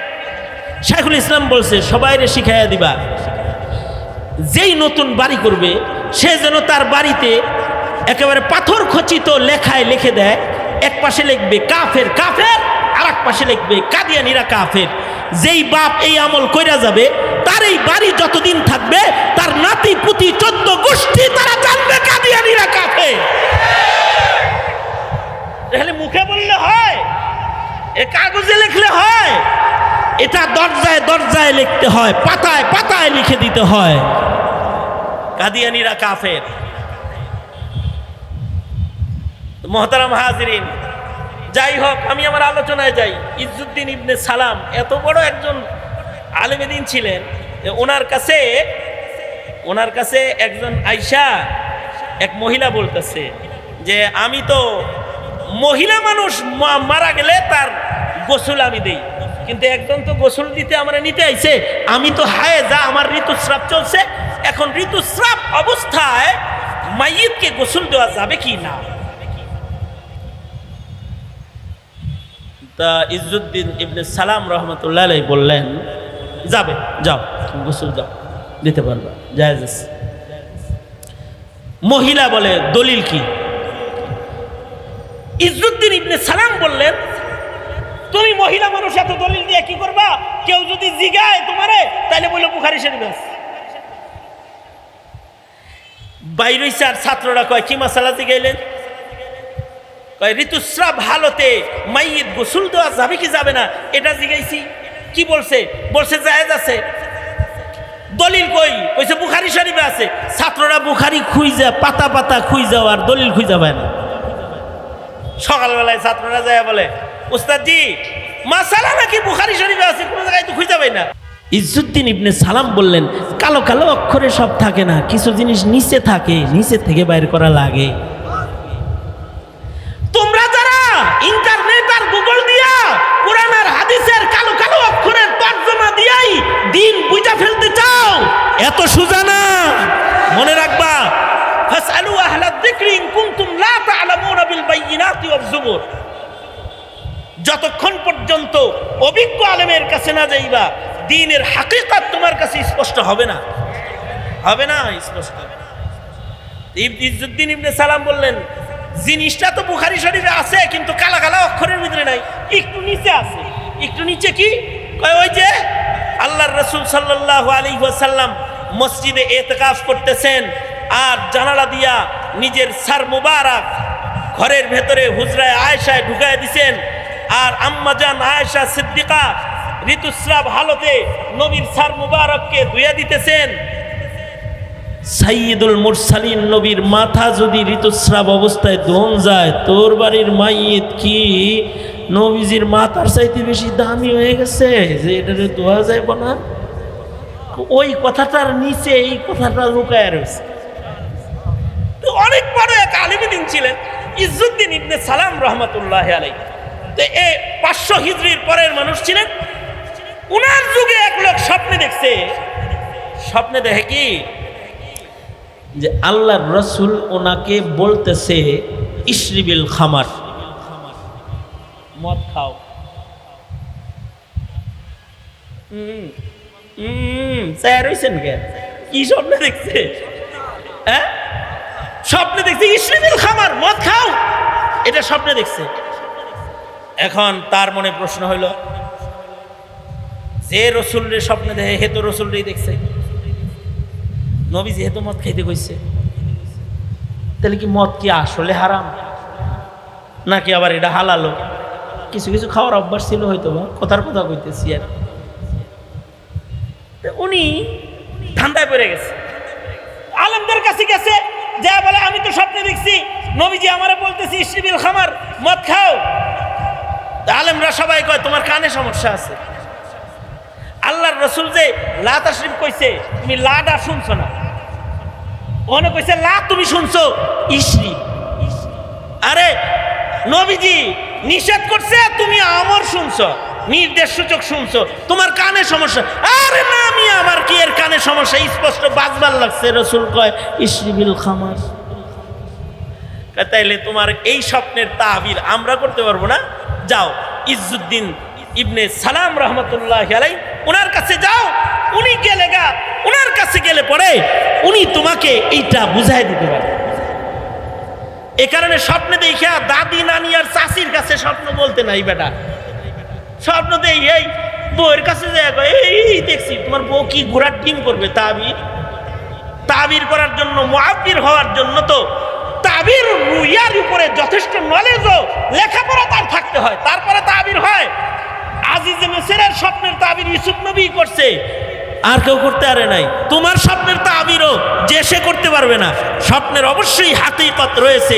শাইখুল ইসলাম বলছে সবাইরে শিখাইয়া দিবা, যেই নতুন বাড়ি করবে সে যেন তার বাড়িতে একেবারে পাথর খচিত লেখায় লিখে দেয়, এক পাশে লিখবে কাফের কাফের, আর এক পাশে লিখবে কাদিয়ানীরা কাফের। যেই বাপ এই আমল কইরা যাবে, তার এই বাড়ি যতদিন থাকবে, তার নাতি পুতি 14 গোষ্ঠী তারা জানবে কাদিয়ানীরা কাফের। তাহলে মুখে বললে হয়? এ কাগজে লিখলে হয়? এটা দরজায় দরজায় লিখতে হয়, পাতায় পাতায় লিখে দিতে হয় কাদিয়ানীরা কাফের। মুহতারাম হাজিরিন, যাই হোক, আমি আমার আলোচনায় যাই। ইজ্জুদ্দিন ইবনে সালাম এত বড় একজন আলেমে দ্বীন ছিলেন, ওনার কাছে একজন আয়েশা এক মহিলা বলতেছে যে আমি তো মহিলা মানুষ মারা গেলে তার গোসল আমি দেই, কিন্তু একজন তো গোসল দিতে আমরা নিতে আইছে, আমি তো হায়েজা, আমার ঋতুস্রাব চলছে, এখন ঋতুস্রাব অবস্থায় মাইয়িতকে গোসল দেওয়া যাবে কি না? তা ইজ্জুদ্দিন ইবনে সালাম রহমতুল্লাহ আলাইহি বললেন যাবে, যাও গোসল দাও, দিতে পারবা, জায়েজ আছে। মহিলা বলে দলিল কি? ইজ্জুদ্দিন ইবনে সালাম বললেন তুমি মহিলা মানুষ এত দলিল দিয়ে কি করবা? কেউ যদি জিগায় তোমারে তাহলে বললো বুখারী শরীফ আছে। বাইরের ছাত্ররা কয় কি মাসালা জিগাইলেন? কয় ঋতুস্রাব হালতে মাইয়িত গোসল দেওয়া যাবে কি যাবে না এটা জিগাইছি। কি বলছে? বলছে জায়েজ আছে। দলিল কই? কইছে বুখারী শরীফে আছে। ছাত্ররা বুখারী খুঁজে পাতা পাতা খুঁজাও আর দলিল খুঁজে পায় না। সকালবেলায় ছাত্ররা যায় বলে উস্তাদ জি মাসালা নাকি বুখারী শরীফে আছে, কোনো জায়গায় তো খুঁজে পাই না। ইজ্জুদ্দিন ইবনে সালাম বললেন কালো কালো অক্ষরে সব থাকে না, কিছু জিনিস নিচে থাকে, নিচে থেকে বাইর করা লাগে। তোমরা যারা ইন্টারনেট আর গুগল দিয়া কোরআন আর হাদিসের কালো কালো অক্ষরের তর্জমা দিয়াই দিন বুঝা ফেলতে চাও, এত সোজা না। মনে রাখবা ফাসআলু আহলা যিকরি ইন কুনতুম লা তা'লামুনা বিল বাইয়িনাতি ওয়াজ জুবুর। যতক্ষণ পর্যন্ত অভিজ্ঞ আলেমের কাছে না যাইবা দ্বীনের হাকিকত তোমার কাছে স্পষ্ট হবে না, হবে না স্পষ্ট। ইজ্জুদ্দিন ইবনে সালাম বললেন, জিনিসটা তো বুখারী শরীফে আছে কিন্তু কালা কালা অক্ষরের ভিতরে নাই, একটু নিচে আছে। একটু নিচে কি? ওই যে আল্লাহর রাসূল সাল্লাল্লাহু আলাইহি ওয়াসাল্লাম মসজিদে ইতিকাফ করতেছেন আর জানালা দিয়া নিজের সার মুবারক ঘরের ভেতরে হুজরায় আয়েশায় ঢুকায় দিছেন, আর আম্মাজান আয়েশা সিদ্দিকা ঋতুস্রাব হালতে নবীর সার মুবারককে ধুইয়া দিতেছেন। সাইয়্যিদুল মুরসালিন নবীর মাথা যদি ঋতুস্রাব অবস্থায় ধন যায়, তোর বাড়ির মাইয়িত কি নবীজির মাথার চাইতে বেশি দামি হয়ে গেছে যে এটারে ধোয়া যাইব না? ওই কথাটার নিচে এই কথাটা লুকায় রয়েছে। অনেক বড় এক আলিম দ্বীন ছিলেন ইজ্জুদ্দিন ইবনে সালাম রহমাতুল্লাহ আলাইহি। তো এই 500 হিজরির পরের মানুষ ছিলেন। উনার যুগে এক লোক স্বপ্নে দেখছে। স্বপ্নে দেখে কি যে আল্লাহর রাসূল ওনাকে বলতেছে ইশরিবিল খামার, মদ খাও। স্যার হইছেন কে? কি স্বপ্নে দেখছে? হ্যাঁ, স্বপ্নে দেখছে ইশরিবিল খামার, মদ খাও, এটা স্বপ্নে দেখছে। এখন তার মনে প্রশ্ন হইল, যে রসুলরে স্বপ্নে দেখে হে তো রসুলরেই দেখছে, নবী যেহেতু মদ খাইতে কইছে, তাহলে কি মদ কি আসলে হারাম নাকি আবার এটা হালালো? কিছু কিছু খাওয়ার অভ্যাস ছিল হয়তো বা, কথার কথা কইতেছি আর। উনি ঠান্ডায় পড়ে গেছে, আলেমদের কাছে গেছে, যা বলে আমি তো স্বপ্নে দেখছি নবীজি আমারে বলতেছি ইশরিবিল খামার, মদ খাও। আলেমরা সবাই কয় তোমার কানে সমস্যা আছে। আল্লাহর রাসূল যে লা তাশরিব কইছে, তুমি লাডা শুনছো না, ওখানে কইছে লা তুমি শুনছো ইশরি। আরে নবীজি নিষেধ করছে, তুমি আমর শুনছো, নির্দেশ সূচক শুনছো, তোমার কানে সমস্যা। আরে না আমি আমার কি এর কানে সমস্যা, স্পষ্ট বাজবার লাগছে। রাসূল কয় ইশরিবিল খামার। তাইলে তোমার এই স্বপ্নের তাবির আমরা করতে পারবো না, যাও ইজ্জুদ্দিন ইবনে সালাম রহমতুল্লাহ আলাইহি ওনার কাছে যাও, উনি গেলে গা, ওনার কাছে গেলে পরে উনি তোমাকে এইটা বুঝাই দিতে পারে। এ কারণে স্বপ্নে দেখা দাদি নানি আর চাষির কাছে স্বপ্ন বলতে নাই বেটা। স্বপ্ন দেই এই বউয়ের কাছে যায়, এই দেখছি তোমার বউ কি ঘোড়ার ডিম করবে। তাবির, তাবির করার জন্য, মুআব্বির হওয়ার জন্য তো তাবির রুইয়ার উপরে যথেষ্ট নলেজ ও লেখাপড়া তার থাকতে হয়, তারপরে তাবির হয়। আজিজে মিসরের স্বপ্নের তাবির ইউসুফ নবী করছে, আর কেউ করতে পারে নাই। তোমার স্বপ্নের তাবিরও যে সে করতে পারবে না। স্বপ্নের অবশ্যই হাকিকত রয়েছে,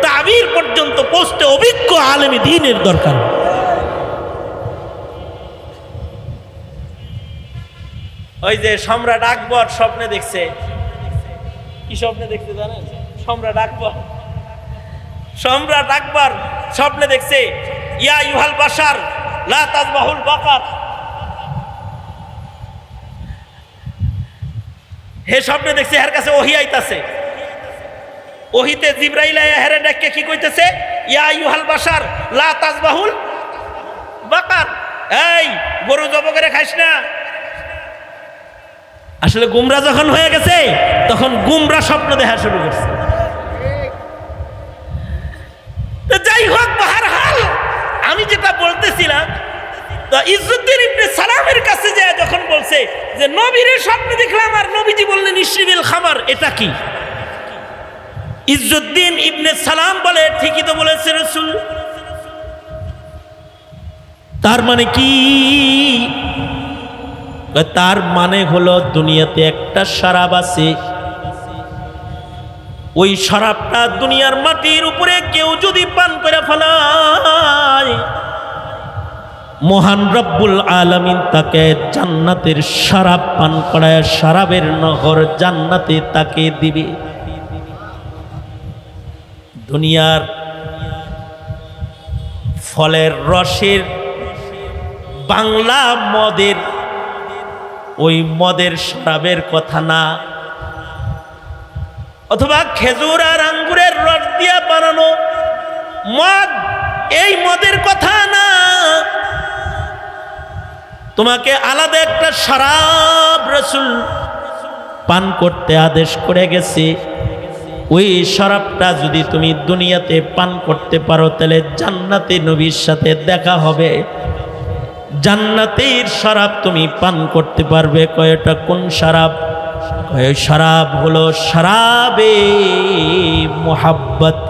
তাবির পর্যন্ত পৌঁছতে অভিজ্ঞ আলেমী দ্বীনের দরকার। ওই যে সম্রাট আকবর স্বপ্নে দেখছে, কি স্বপ্নে দেখতে জানেন? সম্রাট আকবর, সম্রাট আকবর স্বপ্নে দেখছে ইয়া ইউহাল বাশার লা তাজবাহুল বাকার। হে স্বপ্নে দেখছে এর কাছে ওহী আইতাছে, ওহীতে জিবরাইল আয়া হেরে ডাকে কি কইতেছে, ইয়া ইউহাল বাশার লা তাজবাহুল বাকার, এই গরু জবাই করে খাইস না। আসলে গুমরা যখন হয়ে গেছে তখন গুমরা স্বপ্ন দেখা শুরু করছে। যাই হোক, বাহারহাল আমি যেটা বলতেছিলাম, ইজ্জুদ্দিন ইবনে সালামের কাছে যায় যখন বলছে যে নবীর স্বপ্নে দেখলাম আর নবীজি বললেন ইশরিবিল খামার, এটা কি? ইজ্জুদ্দিন ইবনে সালাম বলে ঠিকই তো বলেছে রাসূল। তার মানে কি? তার মানে হলো দুনিয়াতে একটা শরাব আছে, ওই শরাবটা দুনিয়ার মাটির উপরে কেউ যদি পান করে ফেলায়, মহান রব্বুল আলামিন তাকে জান্নাতের শরাব পান করায় শরাবের নহর জান্নাতে তাকে দিবে। দুনিয়ার ফলের রসের বাংলা মদের, ওই মদের শরাবের কথা না, অথবা খেজুর আর আঙ্গুরের রস দিয়া বানানো মদ, এই মদের কথা না, তোমাকে আলাদা একটা শরাব রাসূল পান করতে আদেশ করে গেছে। ওই শরাবটা যদি তুমি দুনিয়াতে পান করতে পারো তাহলে জান্নাতে নবীর সাথে দেখা হবে। জান্নাতের শরাব তুমি পান করতে পারবে। কয়টা কোন শরাব? কয় শরাব হলো শরাবে মুহাব্বত।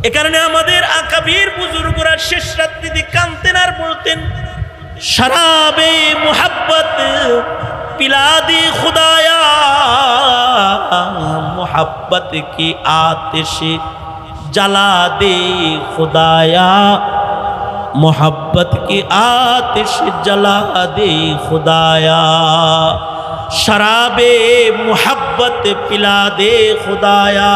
এ কারণে আমাদের আকাবির বুজুর্গরা শেষ রাত্রিতে কাঁদতেন আর বলতেন, শরাবে মুহাব্বত পিলা দে খুদায়া, मोहब्बत की आतिश जला दे खुदाया, मोहब्बत की आतिश जला दे खुदाया, शराबे मोहब्बत पिला दे खुदाया,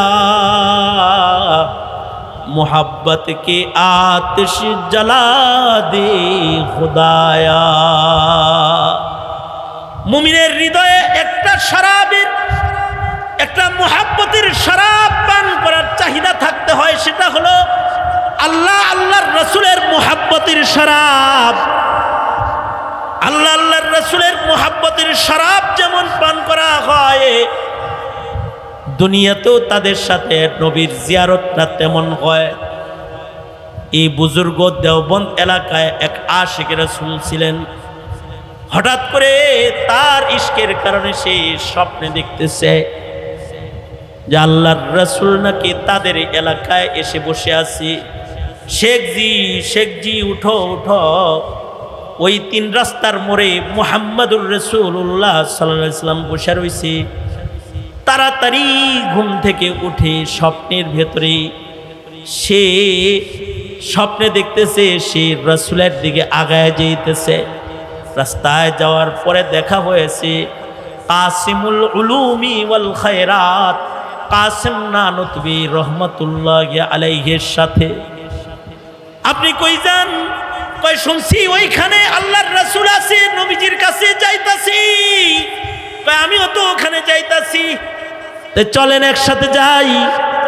मोहब्बत की आतिश जला दे खुदाया। মুমিনের হৃদয়ে একটা শরাবের, একটা মুহাব্বতের শরাব পান করার চাহিদা থাকতে হয়। সেটা হলো আল্লাহ আল্লাহর রাসূলের মুহাব্বতের শরাব। আল্লাহ আল্লাহর রাসূলের মুহাব্বতের শরাব যেমন পান করা হয়, দুনিয়াতেও তাদের সাথে নবীর জিয়ারতটা তেমন হয়। এই বুজুর্গ দেওবন্দ এলাকায় এক আশিক রাসূল ছিলেন। হঠাৎ করে তার ইশকের কারণে সে স্বপ্নে দেখতেছে যে আল্লাহর রাসূল নাকি তাদের এলাকায় এসে বসে আছে। শেখজি উঠো উঠো, ওই 3 রাস্তার মোড়ে মুহাম্মাদুর রাসূলুল্লাহ সাল্লাল্লাহু আলাইহি ওয়াসাল্লাম বসে রয়েছে। তাড়াতাড়ি ঘুম থেকে উঠে স্বপ্নের ভেতরে সে স্বপ্নে দেখতেছে সে রাসূলের দিকে আগায় যাইতেছে। রাস্তায় যাওয়ার পরে দেখা হয়েছে কাসিমুল উলুমি ওয়াল খায়রাত কাসিম নানুতবি রহমাতুল্লাহি আলাইহির সাথে। আপনি কই যান? কই শুনছি ওইখানে আল্লাহর রাসূল আছে, নবীজির কাছে যাইতাছি। কই আমিও তো ওখানে যাইতাছি, তো চলেন একসাথে যাই।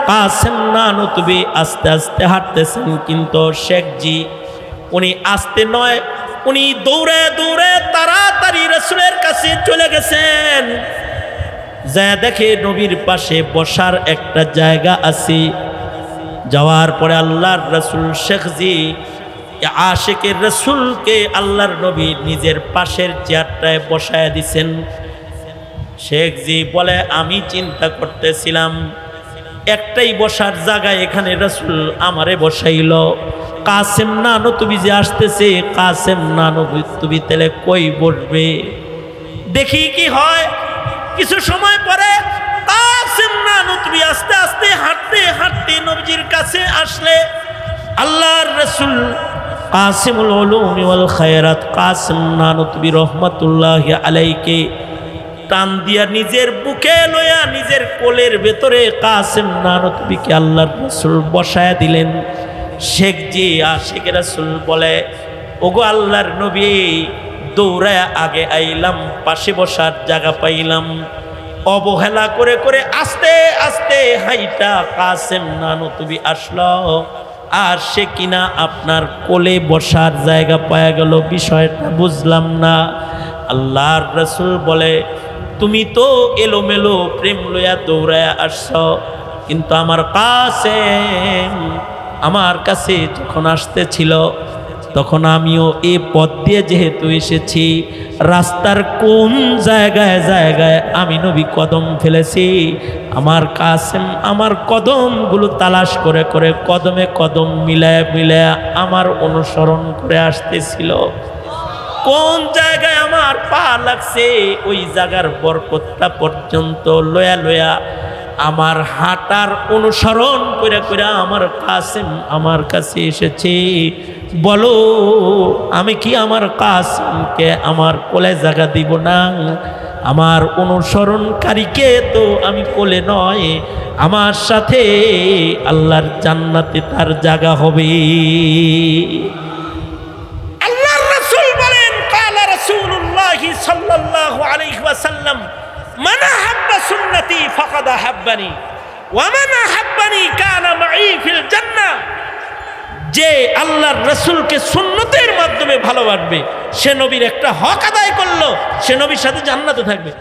কাসিম নানুতবি আস্তে আস্তে হাঁটতেছেন, কিন্তু শেখজি উনি আস্তে নয়, উনি দৌড়ে দৌড়ে তাড়াতাড়ি রাসূলের কাছে চলে গেছেন। যা দেখে নবীর পাশে বসার একটা জায়গা আছে। যাওয়ার পরে আল্লাহর রাসূল শেখজি আশিকের রাসূলকে আল্লাহর নবী নিজের পাশের চেয়ারটায় বসায় দিছেন। শেখজি বলে, আমি চিন্তা করতেছিলাম একটাই বসার জায়গায় এখানে রাসূল আমারে বসাইল। কাসেম নানুতবি যে আসতেছে, কাসেম নানুতবি তেলে কই বসবে, দেখি কি হয়। কিছু সময় পরে কাসেম নানুতবি আস্তে আস্তে হাঁটতে হাঁটতে নবীজির কাছে আসলে আল্লাহর রাসূল কাসিমুল উলুমি ওয়াল খায়রাত কাসেম নানুতবি রহমাতুল্লাহি আলাইহি টান দিয়া নিজের বুকে লইয়া নিজের কোলের ভেতরে কাসেম নানুতবিকে আল্লাহর রাসূল বসায় দিলেন। শেখজি আশিক রাসূল বলে, ওগো আল্লাহর নবী, দৌড়ায় আগে আইলাম, পাশে বসার জায়গা পাইলাম। অবহেলা করে করে আস্তে আস্তে হাইটা কাসেম নানুতবি আসলো, আর সে কিনা আপনার কোলে বসার জায়গা পাওয়া গেল। বিষয়টা বুঝলাম না। আল্লাহর রাসূল বলে, তুমি তো এলোমেলো প্রেম লইয়া দৌড়ায় আসছ, কিন্তু আমার কাসেম আমার কাছে যখন আসতেছিল তখন আমিও এই পথ দিয়ে যেহেতু এসেছি, রাস্তার কোন জায়গায় জায়গায় আমি নবী কদম ফেলেছি, আমার কাসেম আমার কদমগুলো তালাশ করে করে কদমে কদম মিলায় মিলায় আমার অনুসরণ করে আসতেছিল। কোন জায়গায় আমার পা লাগছে ওই জায়গার বরকতটা পর্যন্ত লয়া লয়া আমার হাঁটার অনুসরণ করে করে আমার কাসেম আমার কাছে এসেছে। বলো, আমি কি আমার কাসেমকে আমার কোলে জায়গা দিব না? আমার অনুসরণকারীকে তো আমি কোলে নয়, আমার সাথে আল্লাহর জান্নাতে তার জায়গা হবে। আল্লাহর রাসূল বলেন, কালা রাসূলুল্লাহি সাল্লাল্লাহু আলাইহি ওয়াসাল্লাম, মান আহাব্বা সুন্নতি ফাকাদ আহাব্বানি ওয়ামান আহাব্বানি কানা মাই ফিল জান্নাহ, যে আল্লাহর রাসূলকে সুন্নতের মাধ্যমে ভালোবাসবে সে নবীর একটা হক আদায় করলো, সে নবীর সাথে জান্নাতে থাকবে।